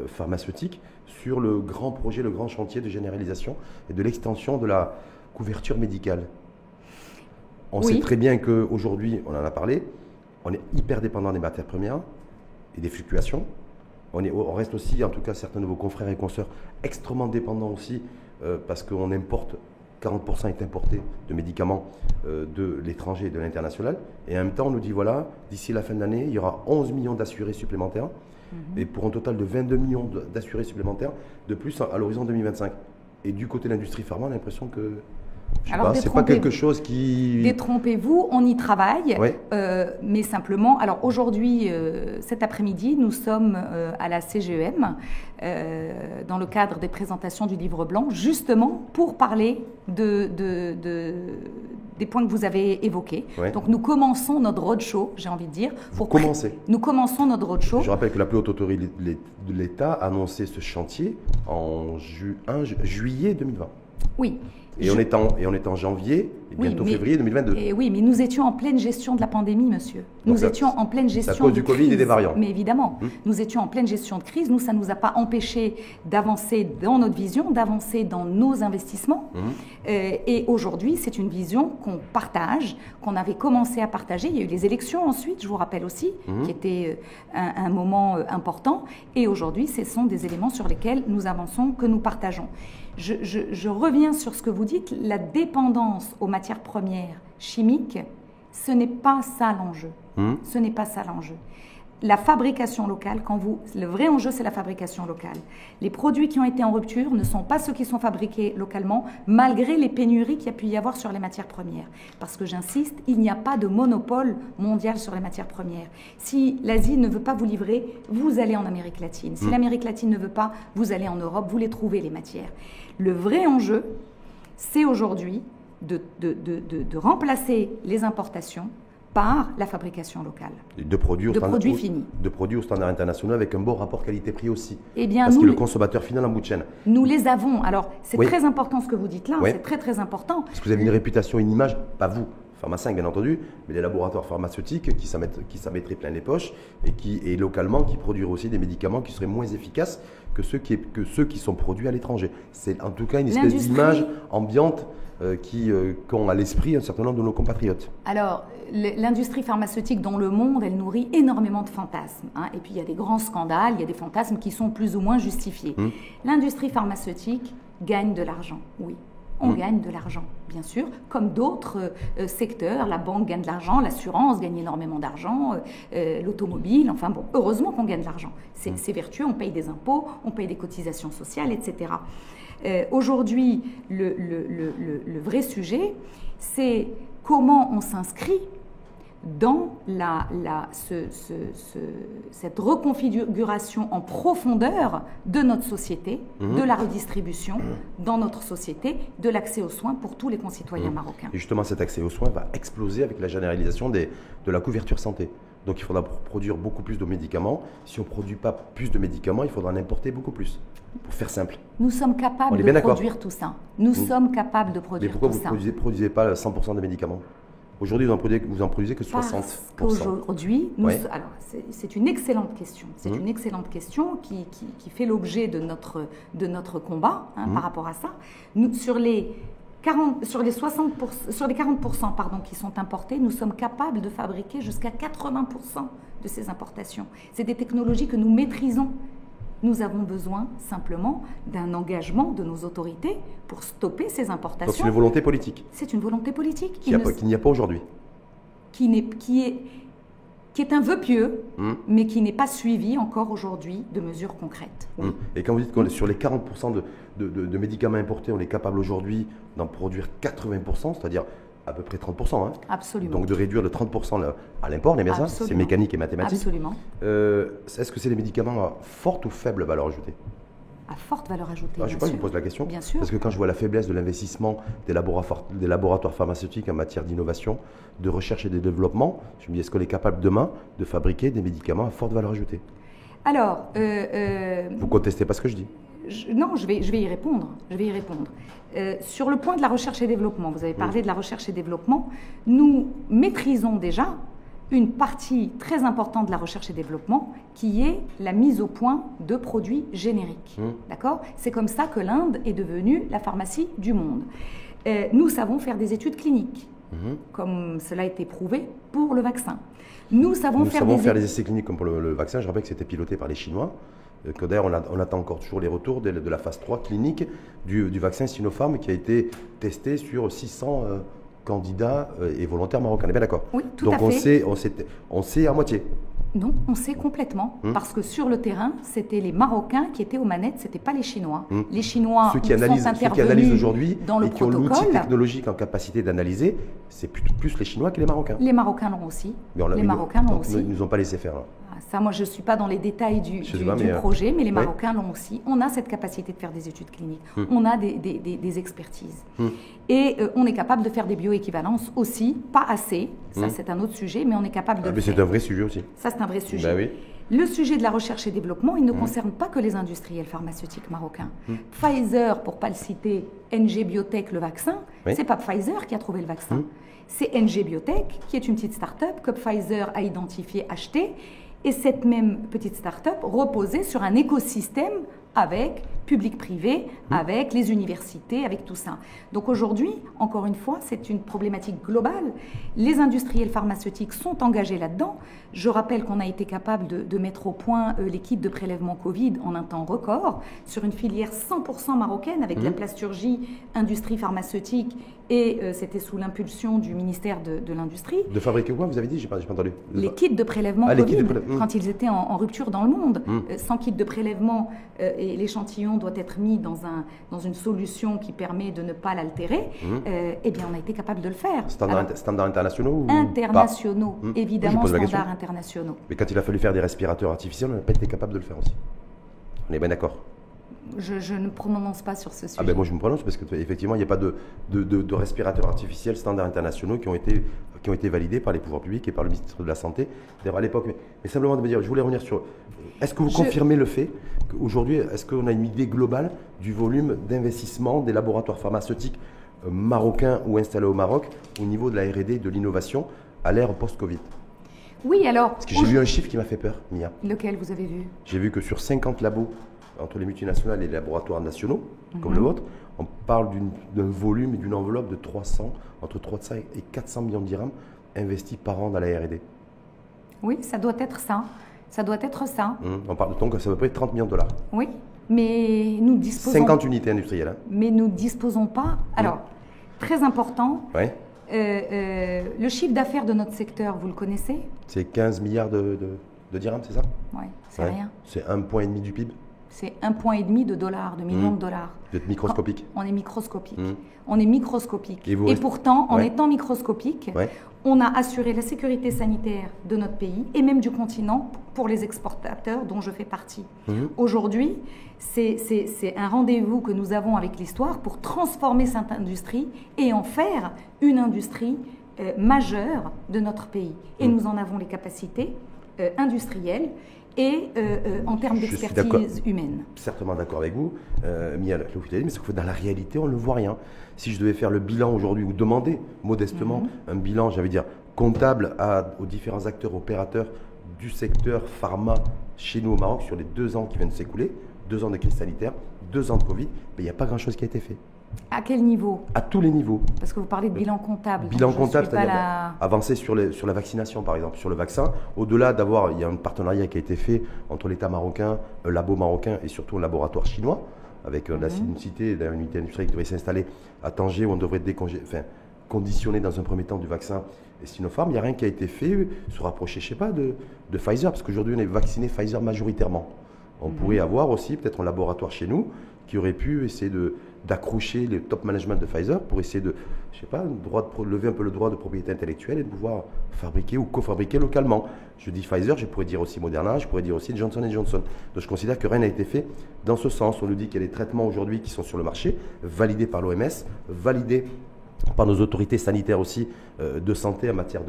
pharmaceutique sur le grand projet, le grand chantier de généralisation et de l'extension de la couverture médicale. On sait très bien qu'aujourd'hui, on en a parlé, on est hyper dépendant des matières premières et des fluctuations. On reste aussi, en tout cas certains de vos confrères et consoeurs, extrêmement dépendants aussi parce qu'on importe, 40% est importé de médicaments de l'étranger et de l'international. Et en même temps, on nous dit, voilà, d'ici la fin de l'année, il y aura 11 millions d'assurés supplémentaires et pour un total de 22 millions d'assurés supplémentaires de plus à l'horizon 2025. Et du côté de l'industrie pharma, on a l'impression que... c'est pas quelque chose qui... Détrompez-vous, on y travaille, mais simplement... Alors aujourd'hui, cet après-midi, nous sommes à la CGEM, dans le cadre des présentations du livre blanc, justement pour parler des points que vous avez évoqués. Donc nous commençons notre roadshow, j'ai envie de dire. Nous commençons notre roadshow. Je rappelle que la plus haute autorité de l'État a annoncé ce chantier en juillet 2020. Oui. Et on est en janvier, et bientôt février 2022. Et oui, mais nous étions en pleine gestion de la pandémie, monsieur. Nous étions en pleine gestion de crise. À cause du Covid et des variants. Mais évidemment, nous étions en pleine gestion de crise. Nous, ça ne nous a pas empêché d'avancer dans notre vision, d'avancer dans nos investissements. Et aujourd'hui, c'est une vision qu'on partage, qu'on avait commencé à partager. Il y a eu les élections ensuite, je vous rappelle aussi, qui était un moment important. Et aujourd'hui, ce sont des éléments sur lesquels nous avançons, que nous partageons. Je reviens sur ce que vous dites, la dépendance aux matières premières chimiques, ce n'est pas ça l'enjeu. Ce n'est pas ça l'enjeu. la fabrication locale, le vrai enjeu, c'est la fabrication locale. Les produits qui ont été en rupture ne sont pas ceux qui sont fabriqués localement, malgré les pénuries qu'il y a pu y avoir sur les matières premières. Parce que j'insiste, il n'y a pas de monopole mondial sur les matières premières. Si l'Asie ne veut pas vous livrer, vous allez en Amérique latine. Si l'Amérique latine ne veut pas, vous allez en Europe, vous les trouvez, les matières. Le vrai enjeu, c'est aujourd'hui de remplacer les importations par la fabrication locale. De produits finis. De produits au standard international avec un bon rapport qualité-prix aussi. Eh bien, parce que le consommateur final en bout de chaîne. Nous les avons. Alors, c'est très important ce que vous dites là, c'est très très important. Parce que vous avez une réputation, une image, pas vous, pharmaciens bien entendu, mais les laboratoires pharmaceutiques qui s'en mettraient plein les poches et localement qui produiraient aussi des médicaments qui seraient moins efficaces que ceux qui sont produits à l'étranger. C'est en tout cas une espèce d'image ambiante qu'ont à l'esprit un certain nombre de nos compatriotes. Alors, l'industrie pharmaceutique dans le monde, elle nourrit énormément de fantasmes. Et puis, il y a des grands scandales, il y a des fantasmes qui sont plus ou moins justifiés. L'industrie pharmaceutique gagne de l'argent, oui. On gagne de l'argent, bien sûr, comme d'autres secteurs. La banque gagne de l'argent, l'assurance gagne énormément d'argent, l'automobile, enfin bon, heureusement qu'on gagne de l'argent. C'est vertueux, on paye des impôts, on paye des cotisations sociales, etc. Aujourd'hui, le vrai sujet, c'est comment on s'inscrit dans cette reconfiguration en profondeur de notre société, de la redistribution dans notre société, de l'accès aux soins pour tous les concitoyens marocains. Et justement, cet accès aux soins va exploser avec la généralisation de la couverture santé. Donc il faudra produire beaucoup plus de médicaments. Si on ne produit pas plus de médicaments, il faudra en importer beaucoup plus, pour faire simple. Nous sommes capables de produire tout ça. Nous sommes capables de produire tout ça. Mais pourquoi vous ne produisez pas 100% des médicaments ? Aujourd'hui, vous en produisez que 60%. Parce qu'aujourd'hui, alors c'est une excellente question. C'est une excellente question qui fait l'objet de notre combat par rapport à ça. Sur les 40% qui sont importés, nous sommes capables de fabriquer jusqu'à 80% de ces importations. C'est des technologies que nous maîtrisons. Nous avons besoin simplement d'un engagement de nos autorités pour stopper ces importations. Donc c'est une volonté politique. C'est une volonté politique. Qu'il n'y a pas aujourd'hui. Qui est un vœu pieux, mais qui n'est pas suivi encore aujourd'hui de mesures concrètes. Oui. Et quand vous dites qu'on est sur les 40% de médicaments importés, on est capable aujourd'hui d'en produire 80%, c'est-à-dire à peu près 30%. Absolument. Donc de réduire de 30% à l'import, les médecins, c'est mécanique et mathématique. Absolument. Est-ce que c'est des médicaments à forte ou faible valeur ajoutée ? À forte valeur ajoutée, je sais pas, je vous pose la question. Bien sûr. Parce que quand je vois la faiblesse de l'investissement des laboratoires pharmaceutiques en matière d'innovation, de recherche et de développement, je me dis, est-ce qu'on est capable demain de fabriquer des médicaments à forte valeur ajoutée ? Alors... vous ne contestez pas ce que je dis ? Non, je vais y répondre. Sur le point de la recherche et développement, vous avez parlé de la recherche et développement, nous maîtrisons déjà une partie très importante de la recherche et développement qui est la mise au point de produits génériques. D'accord ? C'est comme ça que l'Inde est devenue la pharmacie du monde. Nous savons faire des études cliniques, comme cela a été prouvé pour le vaccin. Nous savons faire des essais cliniques comme pour le vaccin. Je rappelle que c'était piloté par les Chinois. Que d'ailleurs, on attend encore toujours les retours de la phase 3 clinique du vaccin Sinopharm qui a été testé sur 600 candidats et volontaires marocains. On est bien d'accord ? Oui, tout à fait. Donc on sait à moitié. Non, on sait complètement. Parce que sur le terrain, c'était les Marocains qui étaient aux manettes, ce n'était pas les Chinois. Les Chinois ceux qui analysent aujourd'hui dans le et qui ont l'outil technologique en capacité d'analyser, c'est plus les Chinois que les Marocains. Les Marocains l'ont aussi. Les Marocains l'ont aussi. Ils ne nous ont pas laissé faire. Là. Ça, moi, je ne suis pas dans les détails du projet, mais les Marocains l'ont aussi. On a cette capacité de faire des études cliniques. On a des expertises. Et on est capable de faire des bioéquivalences aussi, pas assez. Ça, c'est un autre sujet, mais on est capable de le faire. C'est un vrai sujet aussi. Ça, c'est un vrai sujet. Ben oui. Le sujet de la recherche et développement, il ne concerne pas que les industriels pharmaceutiques marocains. Pfizer, pour ne pas le citer, NG Biotech, le vaccin, ce n'est pas Pfizer qui a trouvé le vaccin. C'est NG Biotech, qui est une petite start-up que Pfizer a identifiée, achetée. Et cette même petite start-up reposait sur un écosystème avec public-privé, avec les universités, avec tout ça. Donc aujourd'hui, encore une fois, c'est une problématique globale. Les industriels pharmaceutiques sont engagés là-dedans. Je rappelle qu'on a été capable de mettre au point les kits de prélèvement Covid en un temps record sur une filière 100% marocaine avec la plasturgie, industrie pharmaceutique et c'était sous l'impulsion du ministère de l'Industrie. De fabriquer quoi, vous avez dit? J'ai pas entendu. Les kits de prélèvement Covid, quand ils étaient en rupture dans le monde. Sans kit de prélèvement, et l'échantillon doit être mis dans une solution qui permet de ne pas l'altérer, eh bien on a été capable de le faire. Standards internationaux ou internationaux, pas? évidemment, standards internationaux. Mais quand il a fallu faire des respirateurs artificiels, on n'a pas été capable de le faire aussi. On est bien d'accord. Je ne prononce pas sur ce sujet. Ah ben moi je me prononce parce qu'effectivement il n'y a pas de respirateurs artificiels standards internationaux qui ont été validés par les pouvoirs publics et par le ministre de la Santé. D'ailleurs à l'époque, mais simplement de me dire, je voulais revenir sur, est-ce que vous confirmez le fait qu'aujourd'hui, est-ce qu'on a une idée globale du volume d'investissement des laboratoires pharmaceutiques marocains ou installés au Maroc au niveau de la R&D, de l'innovation à l'ère post-Covid? Oui, alors... Parce que j'ai vu un chiffre qui m'a fait peur, Mia. Lequel vous avez vu? J'ai vu que sur 50 labos, entre les multinationales et les laboratoires nationaux, comme le vôtre, on parle d'un volume et d'une enveloppe de entre 300 et 400 millions de dirhams investis par an dans la R&D. Oui, ça doit être ça. Ça doit être ça. On parle donc ça à peu près 30 millions de dollars. Oui, mais nous disposons... 50 unités industrielles. Hein. Mais nous ne disposons pas... Alors, très important, ouais. Le chiffre d'affaires de notre secteur, vous le connaissez? C'est 15 milliards de dirhams, c'est ça? Oui, c'est rien. C'est 1,5 point du PIB? C'est 1,5 point de dollars, de millions de dollars. Vous êtes microscopique? On est microscopique. On est microscopique. Et pourtant, en étant microscopique, on a assuré la sécurité sanitaire de notre pays et même du continent pour les exportateurs dont je fais partie. Aujourd'hui, c'est un rendez-vous que nous avons avec l'histoire pour transformer cette industrie et en faire une industrie majeure de notre pays. Et nous en avons les capacités industrielles et en termes d'expertise humaine. Certainement d'accord avec vous, Mia, mais sauf que dans la réalité, on ne voit rien. Si je devais faire le bilan aujourd'hui ou demander modestement un bilan, j'allais dire, comptable aux différents acteurs opérateurs du secteur pharma chez nous au Maroc sur les 2 ans qui viennent de s'écouler, 2 ans de crise sanitaire, 2 ans de Covid, mais il n'y a pas grand-chose qui a été fait. À quel niveau? À tous les niveaux. Parce que vous parlez de bilan comptable. Bilan comptable, c'est-à-dire avancer sur la vaccination, par exemple, sur le vaccin. Au-delà d'avoir, il y a un partenariat qui a été fait entre l'État marocain, un labo marocain et surtout un laboratoire chinois, avec une cité, une unité industrielle qui devrait s'installer à Tanger, où on devrait conditionner dans un premier temps du vaccin et Sinopharm. Il n'y a rien qui a été fait, se rapprocher, je ne sais pas, de Pfizer, parce qu'aujourd'hui, on est vacciné Pfizer majoritairement. On pourrait avoir aussi peut-être un laboratoire chez nous qui aurait pu essayer d'accrocher le top management de Pfizer pour essayer de, je sais pas, lever un peu le droit de propriété intellectuelle et de pouvoir fabriquer ou cofabriquer localement. Je dis Pfizer, je pourrais dire aussi Moderna, je pourrais dire aussi Johnson & Johnson. Donc je considère que rien n'a été fait dans ce sens. On nous dit qu'il y a des traitements aujourd'hui qui sont sur le marché, validés par l'OMS, validés par nos autorités sanitaires aussi de santé en matière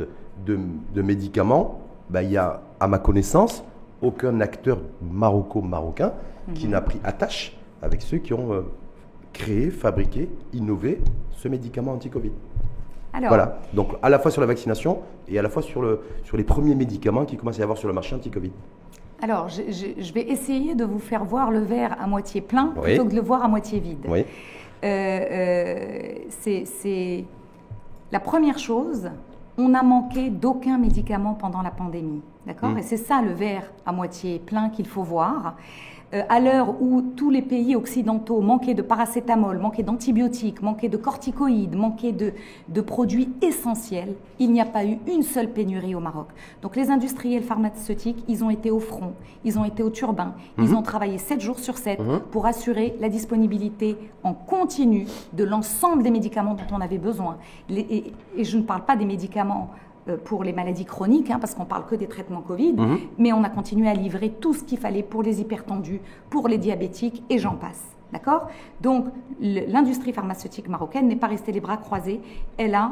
de médicaments. Il y a, à ma connaissance, aucun acteur marocain qui n'a pris attache avec ceux qui ont créé, fabriqué, innové ce médicament anti-Covid. Alors, voilà, donc à la fois sur la vaccination et à la fois sur les premiers médicaments qui commencent à y avoir sur le marché anti-Covid. Alors, je vais essayer de vous faire voir le verre à moitié plein plutôt que de le voir à moitié vide. Oui. C'est la première chose, on n'a manqué d'aucun médicament pendant la pandémie. D'accord ? Et c'est ça le verre à moitié plein qu'il faut voir. À l'heure où tous les pays occidentaux manquaient de paracétamol, manquaient d'antibiotiques, manquaient de corticoïdes, manquaient de produits essentiels, il n'y a pas eu une seule pénurie au Maroc. Donc les industriels pharmaceutiques, ils ont été au front, ils ont été au turbin, ils ont travaillé 7 jours sur 7 pour assurer la disponibilité en continu de l'ensemble des médicaments dont on avait besoin. Et je ne parle pas des médicaments pour les maladies chroniques, parce qu'on ne parle que des traitements Covid, mais on a continué à livrer tout ce qu'il fallait pour les hypertendus, pour les diabétiques, et j'en passe. D'accord ? Donc, l'industrie pharmaceutique marocaine n'est pas restée les bras croisés, elle a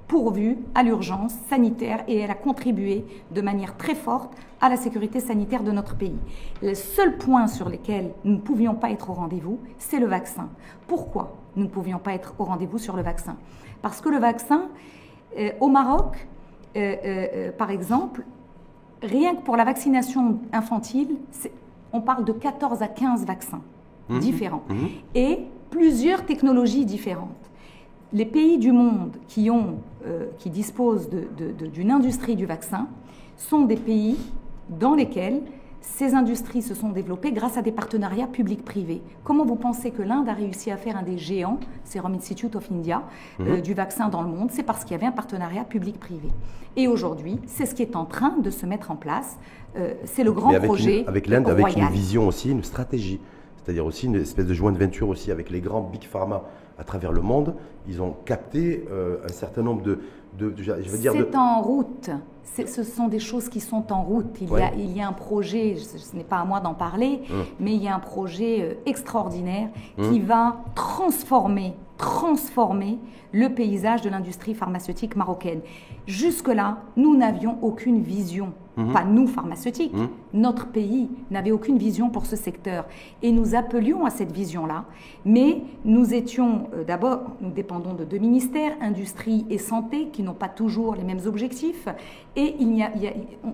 pourvu à l'urgence sanitaire et elle a contribué de manière très forte à la sécurité sanitaire de notre pays. Le seul point sur lequel nous ne pouvions pas être au rendez-vous, c'est le vaccin. Pourquoi nous ne pouvions pas être au rendez-vous sur le vaccin ? Parce que le vaccin, au Maroc, par exemple, rien que pour la vaccination infantile, on parle de 14 à 15 vaccins différents et plusieurs technologies différentes. Les pays du monde qui disposent d'une industrie du vaccin sont des pays dans lesquels ces industries se sont développées grâce à des partenariats publics-privés. Comment vous pensez que l'Inde a réussi à faire un des géants, Serum Institute of India, du vaccin dans le monde? C'est parce qu'il y avait un partenariat public-privé. Et aujourd'hui, c'est ce qui est en train de se mettre en place. C'est le grand projet avec l'Inde, avec une vision aussi, une stratégie. C'est-à-dire aussi une espèce de joint de venture aussi avec les grands big pharma à travers le monde. Ils ont capté un certain nombre C'est en route. Ce sont des choses qui sont en route. Il y a un projet, ce n'est pas à moi d'en parler, mais il y a un projet extraordinaire qui va transformer le paysage de l'industrie pharmaceutique marocaine. Jusque-là, nous n'avions aucune vision. Pas nous, pharmaceutiques. Notre pays n'avait aucune vision pour ce secteur. Et nous appelions à cette vision-là. Mais nous étions, d'abord, nous dépendons de deux ministères, industrie et santé, qui n'ont pas toujours les mêmes objectifs. Et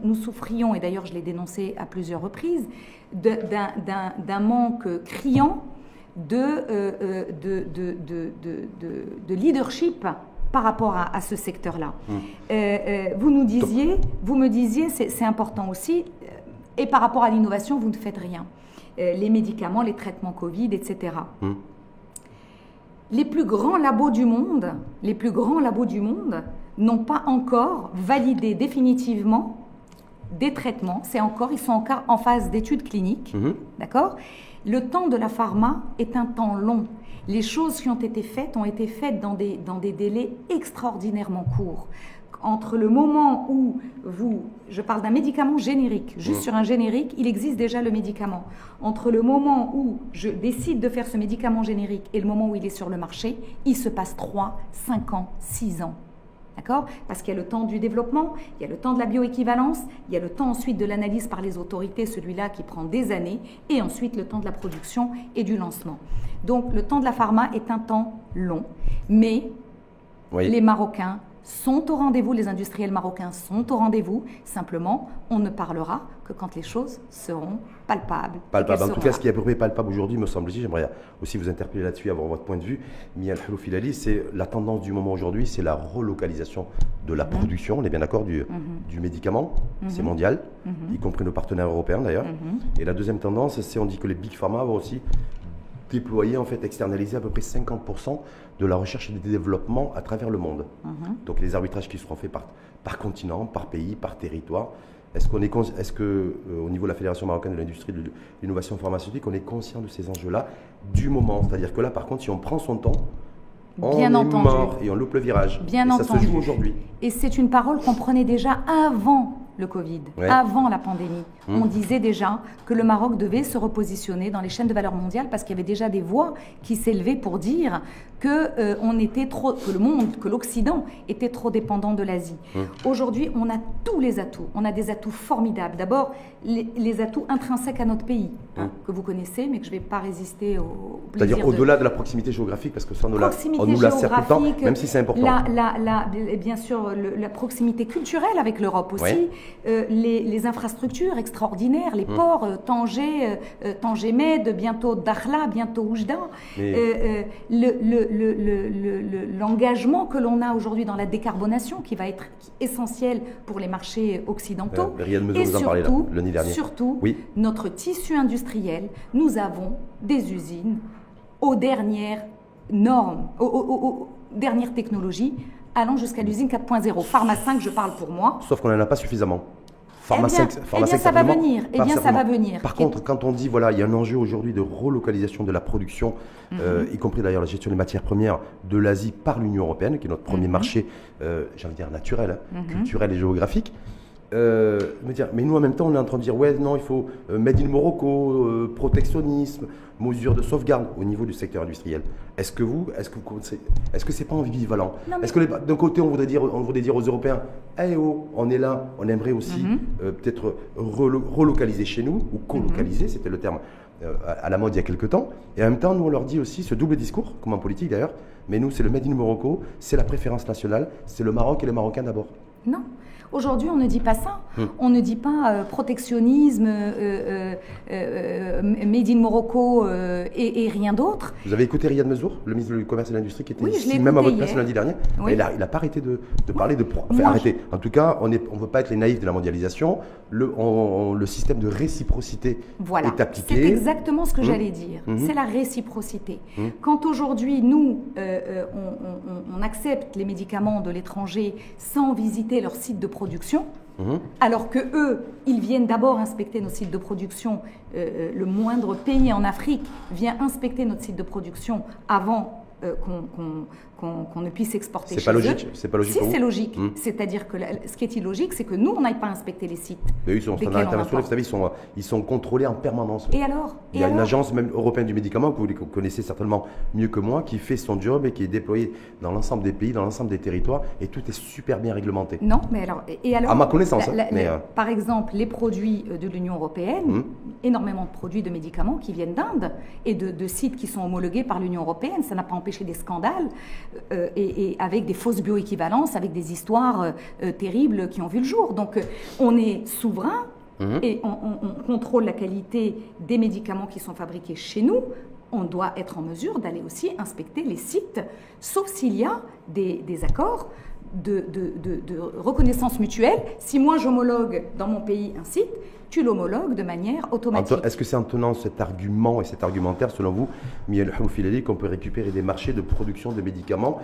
nous souffrions, et d'ailleurs je l'ai dénoncé à plusieurs reprises, d'un manque criant de leadership par rapport à ce secteur-là. Vous me disiez, c'est important aussi, et par rapport à l'innovation, vous ne faites rien. Les médicaments, les traitements Covid, etc. Les plus grands labos du monde n'ont pas encore validé définitivement des traitements. Ils sont encore en phase d'études cliniques, d'accord ? Le temps de la pharma est un temps long. Les choses qui ont été faites dans des délais extraordinairement courts. Entre le moment où je parle d'un médicament générique, juste sur un générique, il existe déjà le médicament. Entre le moment où je décide de faire ce médicament générique et le moment où il est sur le marché, il se passe 3, 5 ans, 6 ans. D'accord ? Parce qu'il y a le temps du développement, il y a le temps de la bioéquivalence, il y a le temps ensuite de l'analyse par les autorités, celui-là qui prend des années, et ensuite le temps de la production et du lancement. Donc le temps de la pharma est un temps long, mais les Marocains sont au rendez-vous, les industriels marocains sont au rendez-vous. Simplement, on ne parlera que quand les choses seront palpables. En tout cas, ce qui est à peu près palpable aujourd'hui, me semble-t-il, j'aimerais aussi vous interpeller là-dessus, avoir votre point de vue. Mia El-Khalouf Hilali, c'est la tendance du moment aujourd'hui, c'est la relocalisation de la production, on est bien d'accord, du médicament, c'est mondial, y compris nos partenaires européens d'ailleurs. Et la deuxième tendance, c'est on dit que les big pharma vont aussi déployer, en fait, externaliser à peu près 50% de la recherche et du développement à travers le monde. Donc les arbitrages qui seront faits par continent, par pays, par territoire. Est-ce que au niveau de la Fédération marocaine de l'industrie de l'innovation pharmaceutique, on est conscient de ces enjeux-là du moment? C'est-à-dire que là, par contre, si on prend son temps, on est mort et on loupe le virage. Ça se joue aujourd'hui. Et c'est une parole qu'on prenait déjà avant le Covid, avant la pandémie. On disait déjà que le Maroc devait se repositionner dans les chaînes de valeur mondiale parce qu'il y avait déjà des voix qui s'élevaient pour dire que l'Occident était trop dépendant de l'Asie. Aujourd'hui, on a tous les atouts. On a des atouts formidables. D'abord, les atouts intrinsèques à notre pays, que vous connaissez, mais que je ne vais pas résister au plaisir. C'est-à-dire au-delà de la proximité géographique, parce que ça, on nous l'a certes tout le temps, même si c'est important. Bien sûr, la proximité culturelle avec l'Europe aussi. Les infrastructures extraordinaires, les ports, Tanger Med, bientôt Dakhla, bientôt Oujda, l'engagement que l'on a aujourd'hui dans la décarbonation qui va être essentiel pour les marchés occidentaux. Et surtout, notre tissu industriel, nous avons des usines aux dernières normes, aux dernières technologies, allant jusqu'à l'usine 4.0. Pharma 5, je parle pour moi. Sauf qu'on n'en a pas suffisamment. Ça va venir. Ça va venir. Par contre, quand on dit, voilà, il y a un enjeu aujourd'hui de relocalisation de la production, y compris d'ailleurs la gestion des matières premières de l'Asie par l'Union européenne, qui est notre premier marché, j'ai envie de dire naturel, culturel et géographique. Mais nous, en même temps, on est en train de dire, non, il faut Made in Morocco, protectionnisme, mesures de sauvegarde au niveau du secteur industriel. Est-ce que c'est pas ambivalent? Est-ce que d'un côté, on voudrait dire aux Européens, on est là, on aimerait aussi peut-être relocaliser chez nous, ou colocaliser, c'était le terme à la mode il y a quelques temps, et en même temps, nous, on leur dit aussi ce double discours, comme en politique d'ailleurs, mais nous, c'est le Made in Morocco, c'est la préférence nationale, c'est le Maroc et les Marocains d'abord. Non. Aujourd'hui, on ne dit pas ça. On ne dit pas protectionnisme, made in Morocco et rien d'autre. Vous avez écouté Riyad Mansour, le ministre du Commerce et de l'Industrie, qui était Oui, ici même à votre place hier. lundi dernier. Oui. Il n'a pas arrêté de parler de... Enfin, arrêté. En tout cas, on ne veut pas être les naïfs de la mondialisation. Le système de réciprocité Voilà. est appliqué. C'est exactement ce que j'allais dire. C'est la réciprocité. Quand aujourd'hui, nous, on accepte les médicaments de l'étranger sans visiter leur site de production, alors que eux, ils viennent d'abord inspecter nos sites de production. Le moindre pays en Afrique vient inspecter notre site de production avant qu'on ne puisse exporter chez eux. C'est pas logique. Si, c'est logique. C'est-à-dire que ce qui est illogique, c'est que nous, on n'aille pas inspecter les sites. Mais ils sont standards internationaux, vous savez, ils sont contrôlés en permanence. Et alors? Il y a une agence même européenne du médicament, que vous connaissez certainement mieux que moi, qui fait son job et qui est déployée dans l'ensemble des pays, dans l'ensemble des territoires, et tout est super bien réglementé. Non, mais alors... Et alors à ma connaissance. Par exemple, les produits de l'Union européenne, énormément de produits de médicaments qui viennent d'Inde et de sites qui sont homologués par l'Union européenne, ça n'a pas empêché des scandales et avec des fausses bioéquivalences, avec des histoires terribles qui ont vu le jour. Donc on est souverain et on contrôle la qualité des médicaments qui sont fabriqués chez nous. On doit être en mesure d'aller aussi inspecter les sites, sauf s'il y a des accords de reconnaissance mutuelle. Si moi j'homologue dans mon pays un site, tu l'homologues de manière automatique. Est-ce que c'est en tenant cet argument et cet argumentaire, selon vous, Miel Haloufilali, qu'on peut récupérer des marchés de production de médicaments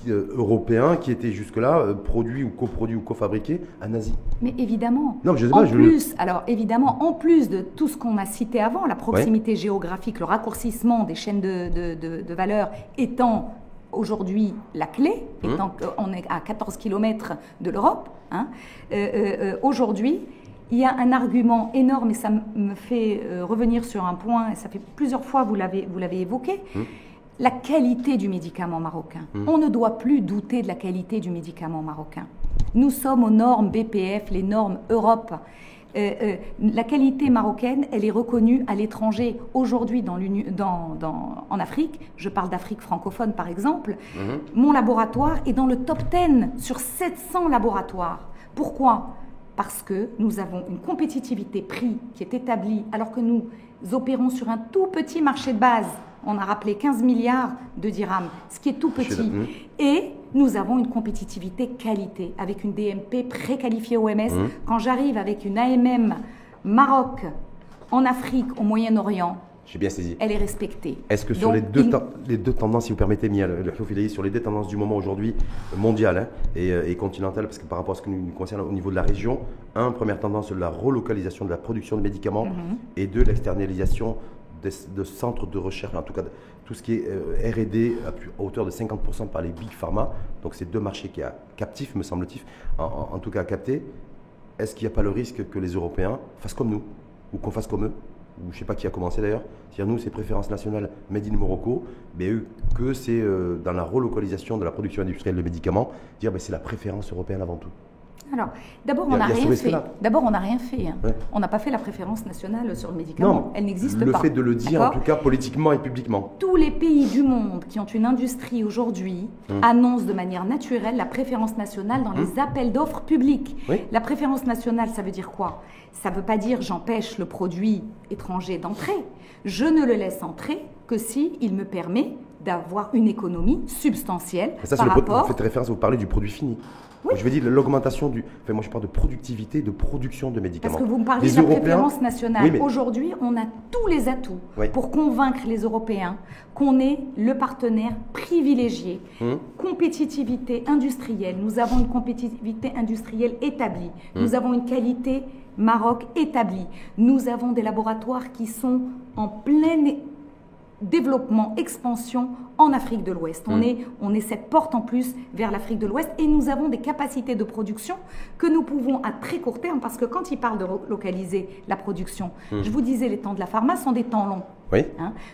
européens qui étaient jusque-là produits ou coproduits ou cofabriqués en Asie? Mais évidemment. Non, mais je sais pas, alors évidemment, en plus de tout ce qu'on a cité avant, la proximité géographique, le raccourcissement des chaînes de valeur étant aujourd'hui la clé, étant qu'on est à 14 km de l'Europe, aujourd'hui, il y a un argument énorme, et ça me fait revenir sur un point, et ça fait plusieurs fois vous l'avez évoqué, la qualité du médicament marocain. On ne doit plus douter de la qualité du médicament marocain. Nous sommes aux normes BPF, les normes Europe. La qualité marocaine, elle est reconnue à l'étranger. Aujourd'hui, en Afrique, je parle d'Afrique francophone par exemple, mon laboratoire est dans le top 10 sur 700 laboratoires. Pourquoi ? Parce que nous avons une compétitivité prix qui est établie alors que nous opérons sur un tout petit marché de base. On a rappelé 15 milliards de dirhams, ce qui est tout petit. Et nous avons une compétitivité qualité avec une DMP préqualifiée OMS. Quand j'arrive avec une AMM Maroc, en Afrique, au Moyen-Orient, j'ai bien saisi. Elle est respectée. Est-ce que sur les deux tendances, si vous permettez, Miel Haloufilali, sur les deux tendances du moment aujourd'hui, mondiales et continentales, parce que par rapport à ce qui nous concerne au niveau de la région, première tendance, la relocalisation de la production de médicaments, et deux, l'externalisation de centres de recherche, en tout cas tout ce qui est R&D à hauteur de 50% par les big pharma. Donc c'est deux marchés qui sont captifs, me semble-t-il, en tout cas à capter. Est-ce qu'il n'y a pas le risque que les Européens fassent comme nous, ou qu'on fasse comme eux, ou je ne sais pas qui a commencé d'ailleurs, c'est-à-dire nous c'est préférence nationale Made in Morocco, mais eux que c'est dans la relocalisation de la production industrielle de médicaments, dire c'est la préférence européenne avant tout. Alors, d'abord, on n'a rien fait. D'abord, on n'a rien fait. On n'a pas fait la préférence nationale sur le médicament. Non, elle n'existe pas. Le fait de le dire, en tout cas, politiquement et publiquement. Tous les pays du monde qui ont une industrie aujourd'hui annoncent de manière naturelle la préférence nationale dans les appels d'offres publics. La préférence nationale, ça veut dire quoi? Ça ne veut pas dire j'empêche le produit étranger d'entrer. Je ne le laisse entrer que s'il me permet d'avoir une économie substantielle par rapport... Vous faites référence, vous parlez du produit fini. Oui. Je veux dire l'augmentation du... Enfin, moi, je parle de productivité, de production de médicaments. Parce que vous me parlez de la préférence nationale. Oui, mais... Aujourd'hui, on a tous les atouts pour convaincre les Européens qu'on est le partenaire privilégié. Compétitivité industrielle. Nous avons une compétitivité industrielle établie. Nous avons une qualité Maroc établie. Nous avons des laboratoires qui sont en pleine développement, expansion en Afrique de l'Ouest. On est cette porte en plus vers l'Afrique de l'Ouest et nous avons des capacités de production que nous pouvons à très court terme, parce que quand ils parlent de localiser la production, je vous disais, les temps de la pharma sont des temps longs. Oui.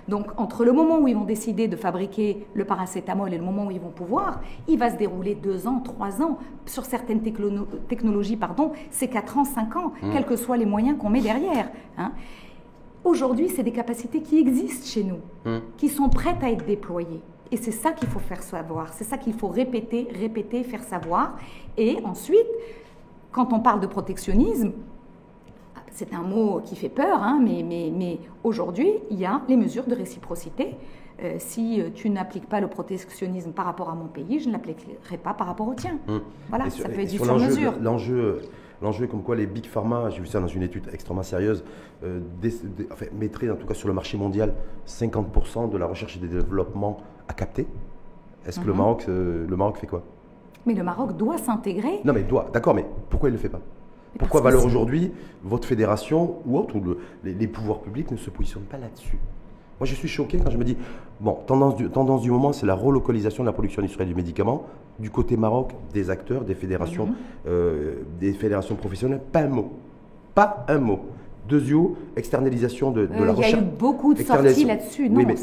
Donc, entre le moment où ils vont décider de fabriquer le paracétamol et le moment où ils vont pouvoir, il va se dérouler 2 ans, 3 ans. Sur certaines technologies, c'est 4 ans, 5 ans, quels que soient les moyens qu'on met derrière. Aujourd'hui, c'est des capacités qui existent chez nous, qui sont prêtes à être déployées. Et c'est ça qu'il faut faire savoir, c'est ça qu'il faut répéter, faire savoir. Et ensuite, quand on parle de protectionnisme, c'est un mot qui fait peur, hein, mais aujourd'hui, il y a les mesures de réciprocité. Si tu n'appliques pas le protectionnisme par rapport à mon pays, je ne l'appliquerai pas par rapport au tien. Voilà, ça peut être du sur-mesure. L'enjeu est comme quoi les big pharma, j'ai vu ça dans une étude extrêmement sérieuse, mettraient en tout cas sur le marché mondial 50% de la recherche et des développements à capter. Est-ce que le Maroc fait quoi? Mais le Maroc doit s'intégrer. Non mais d'accord, mais pourquoi il ne le fait pas? Pourquoi Valeurs aujourd'hui, votre fédération ou autre, ou les pouvoirs publics ne se positionnent pas là-dessus? Moi, je suis choqué quand je me dis, bon, tendance du moment, c'est la relocalisation de la production industrielle du médicament. Du côté Maroc, des acteurs, des fédérations professionnelles, pas un mot. Pas un mot. Deuxièmement, externalisation de la recherche. Il y a eu beaucoup de sorties là-dessus. Oui, mais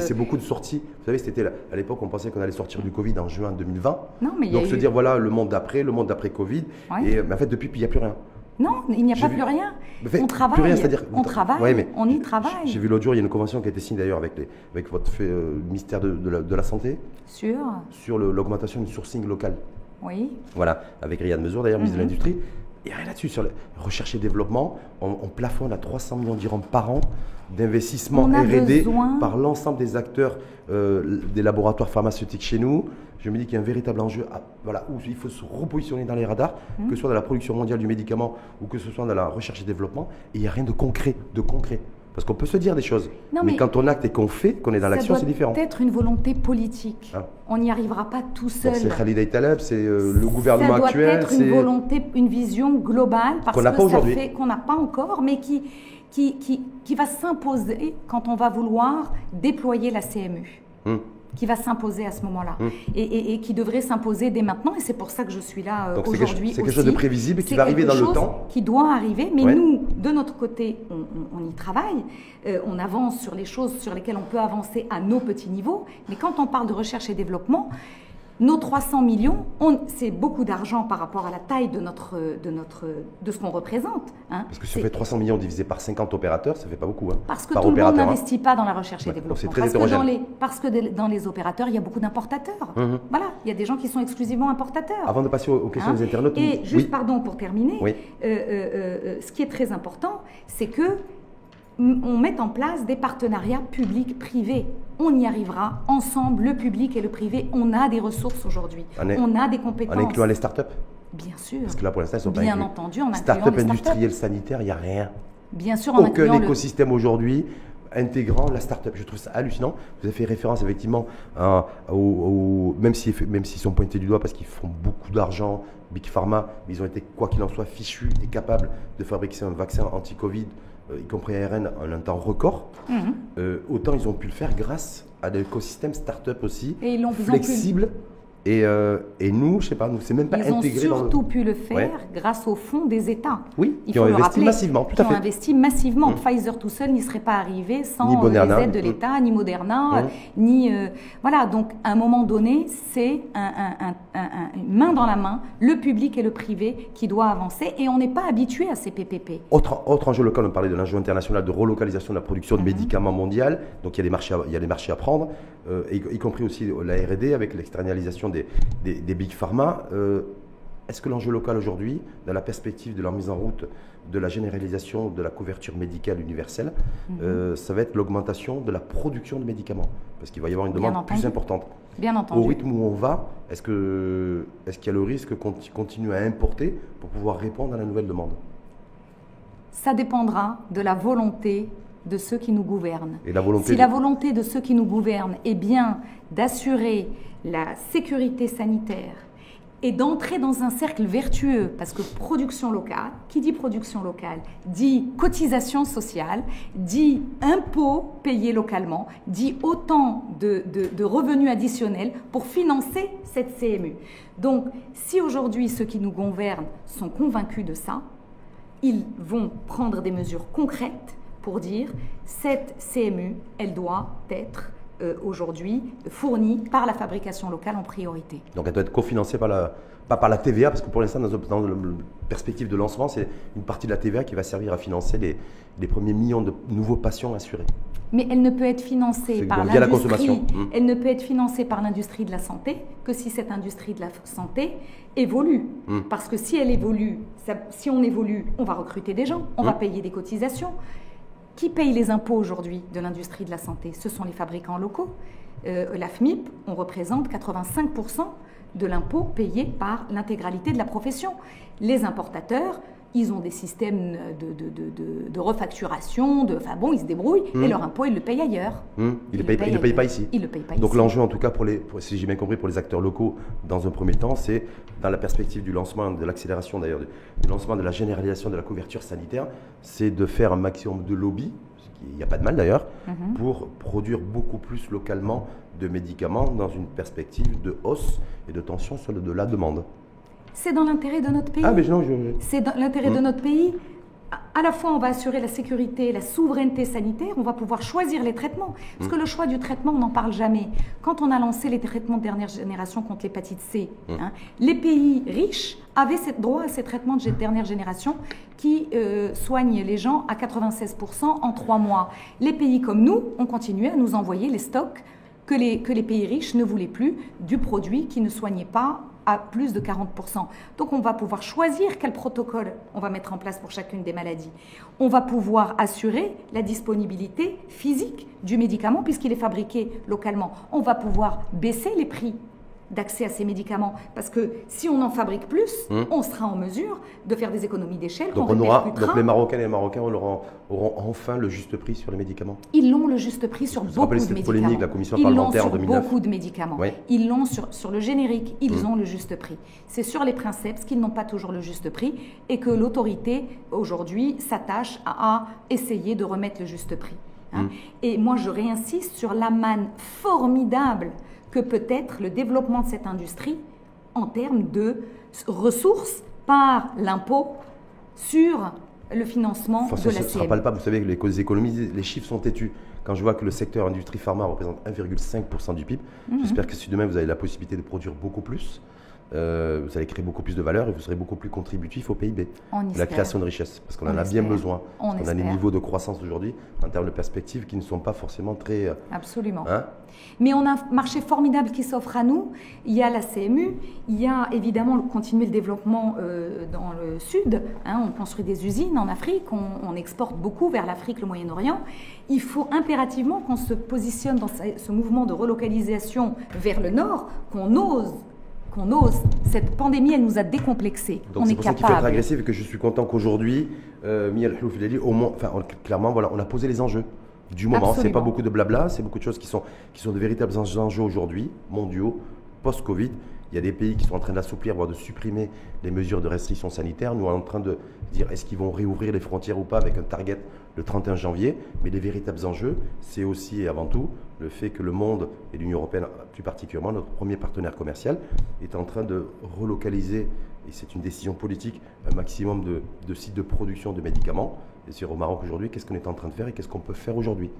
c'est beaucoup de sorties. Vous savez, c'était à l'époque, on pensait qu'on allait sortir du Covid en juin 2020. Non, mais donc, dire, voilà, le monde d'après Covid. Ouais. Mais en fait, depuis, il n'y a plus rien. Non, il n'y a pas plus rien. On travaille. Plus rien, c'est-à-dire, on travaille, on y travaille. J'ai vu l'autre jour, il y a une convention qui a été signée d'ailleurs avec votre ministère de la Santé. Sur l'augmentation du sourcing local. Oui. Voilà, avec Riyad Messour d'ailleurs, ministre de l'Industrie. Il n'y a rien là-dessus. Sur la recherche et développement, on plafonne à 300 millions d'dirhams par an d'investissement R&D par l'ensemble des acteurs des laboratoires pharmaceutiques chez nous. Je me dis qu'il y a un véritable enjeu où il faut se repositionner dans les radars, que ce soit dans la production mondiale du médicament ou que ce soit dans la recherche et développement. Et il n'y a rien de concret. Parce qu'on peut se dire des choses. Non, mais quand on acte et qu'on fait, qu'on est dans l'action, c'est différent. Ça doit être une volonté politique. On n'y arrivera pas tout seul. C'est Khalid Taleb, c'est le gouvernement actuel. Ça doit être une volonté, une vision globale, parce qu'on n'a pas aujourd'hui. Qu'on n'a pas encore, mais qui va s'imposer quand on va vouloir déployer la CMU. Qui va s'imposer à ce moment-là et qui devrait s'imposer dès maintenant, et c'est pour ça que je suis là aujourd'hui. C'est quelque chose de prévisible qui va arriver dans le temps. Qui doit arriver, mais nous, de notre côté, on y travaille, on avance sur les choses sur lesquelles on peut avancer à nos petits niveaux, mais quand on parle de recherche et développement, nos 300 millions, c'est beaucoup d'argent par rapport à la taille de ce qu'on représente. Hein. Parce que si on fait 300 millions divisé par 50 opérateurs, ça ne fait pas beaucoup. Parce que tout le monde n'investit pas dans la recherche et développement. C'est très hétérogène. Parce que dans les opérateurs, il y a beaucoup d'importateurs. Voilà, il y a des gens qui sont exclusivement importateurs. Avant de passer aux questions des internautes. Et juste, pardon, pour terminer, ce qui est très important, c'est que on met en place des partenariats publics-privés. On y arrivera ensemble, le public et le privé. On a des ressources aujourd'hui. On a des compétences. En incluant les startups? Bien sûr. Parce que là, pour l'instant, ils sont pas inclus. Bien entendu, en incluant startups industrielles, sanitaires, il n'y a rien. Bien sûr, en aucun écosystème aujourd'hui intégrant la start-up. Je trouve ça hallucinant. Vous avez fait référence effectivement même s'ils sont pointés du doigt parce qu'ils font beaucoup d'argent, Big Pharma, mais ils ont été, quoi qu'il en soit, fichus et capables de fabriquer un vaccin anti-Covid, y compris ARN, en un temps record. Autant ils ont pu le faire grâce à l'écosystème start-up aussi, flexible. Et nous, je sais pas, nous, c'est même pas intégré dans Ils ont surtout pu le faire grâce au fonds des États. Oui, qui ont investi massivement, tout à fait. Qui ont investi massivement. Pfizer tout seul n'y serait pas arrivé sans les aides de l'État, ni Moderna, ni... voilà, donc à un moment donné, c'est une main dans la main, le public et le privé qui doit avancer, et on n'est pas habitué à ces PPP. Autre enjeu local, on parlait de l'enjeu international de relocalisation de la production de médicaments mondial, donc il y a des marchés à prendre, y compris aussi la R&D avec l'externalisation des big pharma. Est-ce que l'enjeu local aujourd'hui, dans la perspective de la mise en route de la généralisation de la couverture médicale universelle, ça va être l'augmentation de la production de médicaments? Parce qu'il va y avoir une demande plus importante. Bien entendu. Au rythme où on va, est-ce qu'il y a le risque qu'on continue à importer pour pouvoir répondre à la nouvelle demande? Ça dépendra de la volonté de ceux qui nous gouvernent. Et la volonté la volonté de ceux qui nous gouvernent est bien d'assurer la sécurité sanitaire et d'entrer dans un cercle vertueux, parce que production locale, qui dit production locale, dit cotisation sociale, dit impôts payés localement, dit autant de revenus additionnels pour financer cette CMU. Donc, si aujourd'hui ceux qui nous gouvernent sont convaincus de ça, ils vont prendre des mesures concrètes pour dire cette CMU, elle doit être aujourd'hui fournie par la fabrication locale en priorité. Donc elle doit être cofinancée pas par la TVA, parce que pour l'instant, dans la perspective de lancement, c'est une partie de la TVA qui va servir à financer les premiers millions de nouveaux patients assurés. Mais elle ne peut être financée par via la l'industrie. consommation. Elle ne peut être financée par l'industrie de la santé que si cette industrie de la santé évolue. Parce que si elle évolue, si on évolue, on va recruter des gens, on va payer des cotisations. Qui paye les impôts aujourd'hui de l'industrie de la santé? Ce sont les fabricants locaux. La FMIP, on représente 85% de l'impôt payé par l'intégralité de la profession. Les importateurs, ils ont des systèmes de refacturation, ils se débrouillent, et leur impôt, ils le payent ailleurs. Ils ne le payent pas ici. Ils le payent pas Donc ici. l'enjeu, en tout cas, si j'ai bien compris, pour les acteurs locaux, dans un premier temps, c'est dans la perspective du lancement, de l'accélération d'ailleurs, du lancement de la généralisation de la couverture sanitaire, c'est de faire un maximum de lobby, il n'y a pas de mal d'ailleurs, pour produire beaucoup plus localement de médicaments dans une perspective de hausse et de tension sur de la demande. C'est dans l'intérêt de notre pays. Ah, mais non, C'est dans l'intérêt de notre pays. À la fois, on va assurer la sécurité, la souveraineté sanitaire, on va pouvoir choisir les traitements. Parce que le choix du traitement, on n'en parle jamais. Quand on a lancé les traitements de dernière génération contre l'hépatite C, les pays riches avaient droit à ces traitements de dernière génération qui soignent les gens à 96% en 3 mois. Les pays comme nous ont continué à nous envoyer les stocks que les pays riches ne voulaient plus du produit qui ne soignait pas à plus de 40%. Donc on va pouvoir choisir quel protocole on va mettre en place pour chacune des maladies. On va pouvoir assurer la disponibilité physique du médicament puisqu'il est fabriqué localement. On va pouvoir baisser les prix d'accès à ces médicaments parce que si on en fabrique plus, on sera en mesure de faire des économies d'échelle. Donc les Marocaines et les Marocains auront enfin le juste prix sur les médicaments. Ils l'ont le juste prix sur beaucoup de cette médicaments. Polémique, la commission parlementaire en 2009. Beaucoup de médicaments. Oui. Ils l'ont sur le générique, ils ont le juste prix. C'est sur les princeps qu'ils n'ont pas toujours le juste prix et que l'autorité aujourd'hui s'attache à essayer de remettre le juste prix. Et moi je réinsiste sur la manne formidable que peut être le développement de cette industrie en termes de ressources par l'impôt sur le financement de la CMU. Ce ne sera pas le pas, vous savez que les économies, les chiffres sont têtus. Quand je vois que le secteur industrie pharma représente 1,5% du PIB, j'espère que si demain vous avez la possibilité de produire beaucoup plus, vous allez créer beaucoup plus de valeur et vous serez beaucoup plus contributif au PIB, la création de richesse, parce qu'on en a bien besoin. On a des niveaux de croissance aujourd'hui en termes de perspectives qui ne sont pas forcément très... Absolument. Mais on a un marché formidable qui s'offre à nous. Il y a la CMU, il y a évidemment continuer le développement dans le sud. On construit des usines en Afrique, on exporte beaucoup vers l'Afrique, le Moyen-Orient. Il faut impérativement qu'on se positionne dans ce mouvement de relocalisation vers le nord, qu'on ose. Cette pandémie, elle nous a décomplexés. Donc c'est pour ça qu'il faut être agressif et que je suis content qu'aujourd'hui, Mia El-Khlouf Hilali, au moins, clairement, voilà, on a posé les enjeux du moment. C'est pas beaucoup de blabla, c'est beaucoup de choses qui sont de véritables enjeux aujourd'hui, mondiaux, post-Covid. Il y a des pays qui sont en train d'assouplir, voire de supprimer les mesures de restriction sanitaire. Nous, on est en train de dire est-ce qu'ils vont réouvrir les frontières ou pas avec un target le 31 janvier. Mais les véritables enjeux, c'est aussi et avant tout le fait que le monde et l'Union européenne, plus particulièrement notre premier partenaire commercial, est en train de relocaliser, et c'est une décision politique, un maximum de sites de production de médicaments. Et sur au Maroc aujourd'hui, qu'est-ce qu'on est en train de faire et qu'est-ce qu'on peut faire aujourd'hui?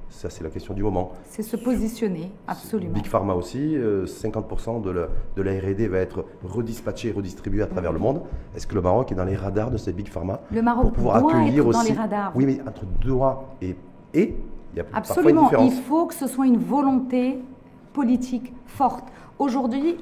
Ça, c'est la question du moment. C'est se positionner, absolument. Big Pharma aussi, 50% de la R&D va être redispatché et redistribué à travers le monde. Est-ce que le Maroc est dans les radars de ces Big Pharma? Le Maroc pour pouvoir doit accueillir être aussi... dans les radars. Oui, mais entre doit et il y a absolument. Parfois une différence. Il faut que ce soit une volonté politique forte. Aujourd'hui,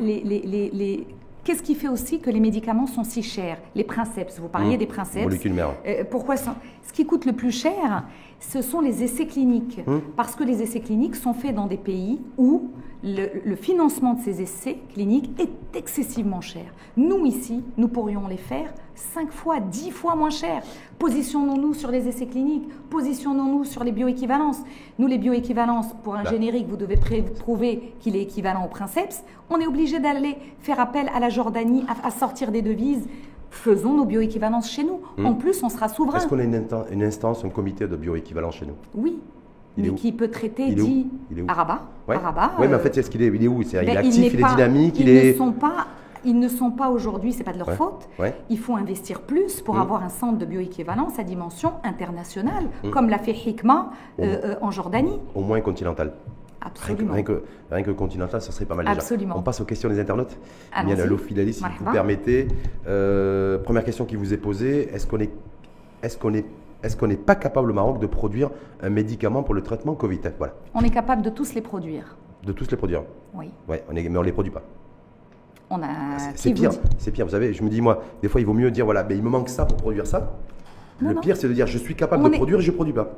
qu'est-ce qui fait aussi que les médicaments sont si chers? Les princeps, vous parliez des princeps. Molécules mères. Pourquoi ça? Ce qui coûte le plus cher, ce sont les essais cliniques. Parce que les essais cliniques sont faits dans des pays où le financement de ces essais cliniques est excessivement cher. Nous, ici, nous pourrions les faire 5 fois, 10 fois moins cher. Positionnons-nous sur les essais cliniques, positionnons-nous sur les bioéquivalences. Nous, les bioéquivalences, pour un générique, vous devez prouver qu'il est équivalent au princeps. On est obligé d'aller faire appel à la Jordanie à sortir des devises. Faisons nos bioéquivalences chez nous. En plus, on sera souverain. Est-ce qu'on a une instance, un comité de bioéquivalence chez nous? Oui. Mais qui peut traiter à Rabat. Oui, mais en fait, est-ce qu'il est où? Il est actif, il est dynamique, Ils ne sont pas aujourd'hui, ce n'est pas de leur faute. Ouais. Il faut investir plus pour avoir un centre de bioéquivalence à dimension internationale, comme l'a fait Hikma en Jordanie. Au moins continental. Absolument. Rien que Continental, ça serait pas mal déjà. Absolument. On passe aux questions des internautes. Allons-y. Bien, Filali, si vous permettez. Première question qui vous est posée. Est-ce qu'on n'est pas capable au Maroc de produire un médicament pour le traitement Covid? Voilà. On est capable de tous les produire. De tous les produire? Oui. Ouais, mais on ne les produit pas. C'est pire, c'est pire. Vous savez, je me dis, moi, des fois, il vaut mieux dire, voilà, mais il me manque ça pour produire ça. Le pire, c'est de dire, je suis capable de produire et je ne produis pas.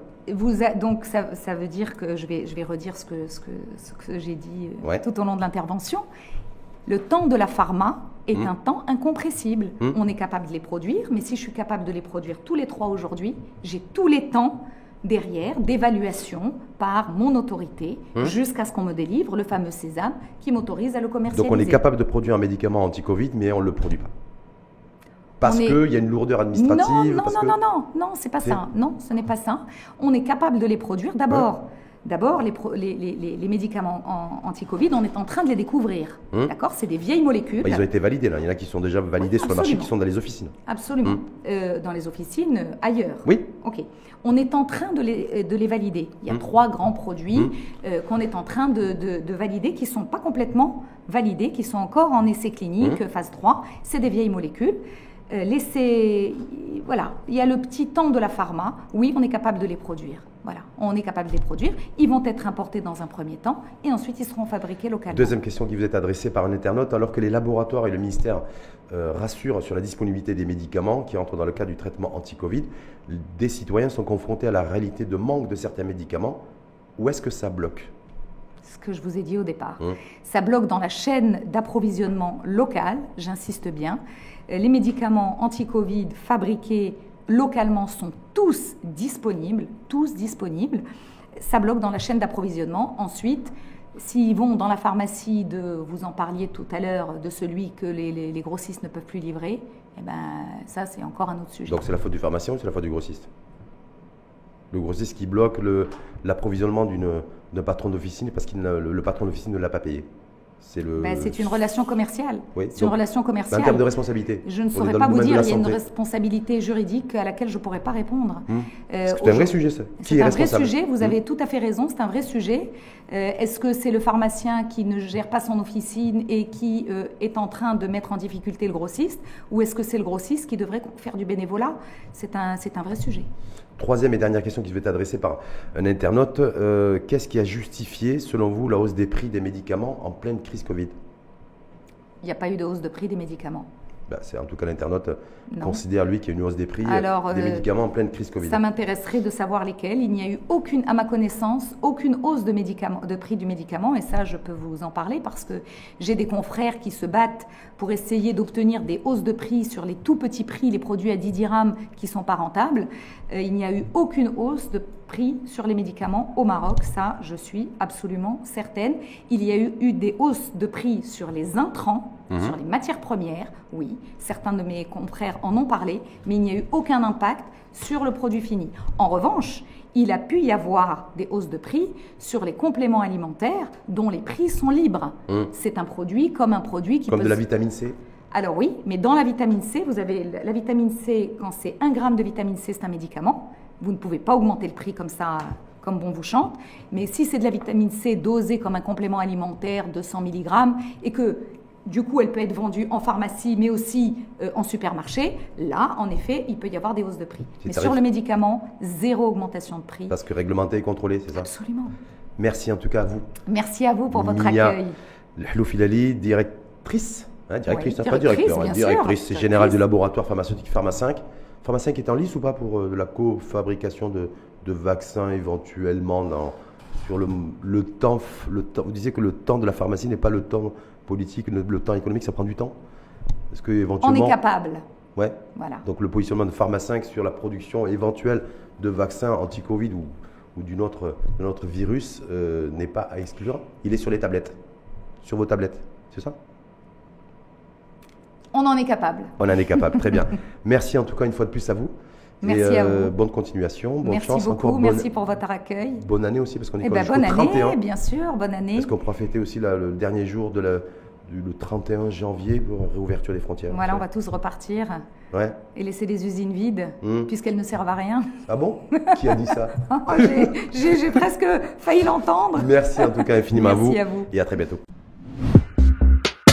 Donc, ça veut dire que je vais redire ce que j'ai dit tout au long de l'intervention. Le temps de la pharma est un temps incompressible. On est capable de les produire, mais si je suis capable de les produire tous les 3 aujourd'hui, j'ai tous les temps derrière d'évaluation par mon autorité jusqu'à ce qu'on me délivre le fameux sésame qui m'autorise à le commercialiser. Donc on est capable de produire un médicament anti-Covid, mais on ne le produit pas. Parce qu'il y a une lourdeur administrative. Non, c'est pas ça. Non, ce n'est pas ça. On est capable de les produire. D'abord, les médicaments anti-Covid, on est en train de les découvrir. D'accord? C'est des vieilles molécules. Ils ont été validés là. Il y en a qui sont déjà validés sur le marché, qui sont dans les officines. Absolument. Dans les officines ailleurs. Oui. Ok. On est en train de les valider. Il y a 3 grands produits qu'on est en train de valider, qui ne sont pas complètement validés, qui sont encore en essai clinique, phase 3. C'est des vieilles molécules. Voilà, il y a le petit temps de la pharma. Oui, on est capable de les produire. Voilà, on est capable de les produire. Ils vont être importés dans un premier temps et ensuite ils seront fabriqués localement. Deuxième question qui vous est adressée par un internaute. Alors que les laboratoires et le ministère rassurent sur la disponibilité des médicaments qui entrent dans le cadre du traitement anti-Covid, des citoyens sont confrontés à la réalité de manque de certains médicaments. Où est-ce que ça bloque? Ce que je vous ai dit au départ. Ça bloque dans la chaîne d'approvisionnement locale, j'insiste bien. Les médicaments anti-Covid fabriqués localement sont tous disponibles. Ça bloque dans la chaîne d'approvisionnement. Ensuite, s'ils vont dans la pharmacie, vous en parliez tout à l'heure, de celui que les grossistes ne peuvent plus livrer, eh ben, ça c'est encore un autre sujet. Donc c'est la faute du pharmacien ou c'est la faute du grossiste? Le grossiste qui bloque l'approvisionnement d'un patron d'officine parce que le patron d'officine ne l'a pas payé. C'est une relation commerciale. Oui, c'est une relation commerciale. En termes de responsabilité. Je ne saurais pas vous dire, il y a une responsabilité juridique à laquelle je ne pourrais pas répondre. C'est un vrai sujet, ça. Qui est responsable? C'est un vrai sujet, vous avez tout à fait raison, c'est un vrai sujet. Est-ce que c'est le pharmacien qui ne gère pas son officine et qui est en train de mettre en difficulté le grossiste? Ou est-ce que c'est le grossiste qui devrait faire du bénévolat? C'est un vrai sujet. Troisième et dernière question qui vous est adressée par un internaute. Qu'est-ce qui a justifié, selon vous, la hausse des prix des médicaments en pleine crise Covid? Il n'y a pas eu de hausse de prix des médicaments. C'est en tout cas l'internaute considère, lui, qu'il y a une hausse des prix des médicaments en pleine crise Covid. Ça m'intéresserait de savoir lesquels. Il n'y a eu aucune, à ma connaissance, aucune hausse de prix du médicament. Et ça, je peux vous en parler parce que j'ai des confrères qui se battent pour essayer d'obtenir des hausses de prix sur les tout petits prix, les produits à 10 dirhams qui ne sont pas rentables. Il n'y a eu aucune hausse de prix sur les médicaments au Maroc. Ça, je suis absolument certaine. Il y a eu des hausses de prix sur les intrants, sur les matières premières, oui. Certains de mes confrères en ont parlé, mais il n'y a eu aucun impact sur le produit fini. En revanche, il a pu y avoir des hausses de prix sur les compléments alimentaires dont les prix sont libres. C'est un produit comme un produit qui Comme de la vitamine C? Alors oui, mais dans la vitamine C, vous avez la vitamine C, quand c'est 1 gramme de vitamine C, c'est un médicament. Vous ne pouvez pas augmenter le prix comme ça, comme bon vous chante. Mais si c'est de la vitamine C dosée comme un complément alimentaire, 200 mg, et que du coup elle peut être vendue en pharmacie, mais aussi en supermarché, là, en effet, il peut y avoir des hausses de prix. Mais sur le médicament, 0 augmentation de prix. Parce que réglementé et contrôlé, c'est ça? Absolument. Merci en tout cas à vous. Merci à vous pour votre accueil. Mia Filali, directrice, directrice générale du laboratoire pharmaceutique Pharma5. Pharma5 est en lice ou pas pour la cofabrication de vaccins éventuellement sur le temps? Vous disiez que le temps de la pharmacie n'est pas le temps politique, le temps économique, ça prend du temps? Est-ce que éventuellement on est capable? Ouais. Voilà. Donc le positionnement de Pharma5 sur la production éventuelle de vaccins anti-Covid ou d'un autre virus n'est pas à exclure. Il est sur les tablettes, sur vos tablettes, c'est ça? On en est capable. On en est capable, très bien. Merci en tout cas une fois de plus à vous. Merci à vous. Bonne continuation, bonne merci chance. Beaucoup, merci pour votre accueil. Bonne année aussi, parce qu'on est jusqu'au 31. Bonne année, bien sûr, bonne année. Est-ce qu'on pourra fêter aussi le dernier jour le 31 janvier pour réouverture des frontières. Voilà, on va tous repartir Ouais. et laisser les usines vides, puisqu'elles ne servent à rien. Ah bon? Qui a dit ça? J'ai presque failli l'entendre. Merci en tout cas infiniment Merci à à vous. et à très bientôt.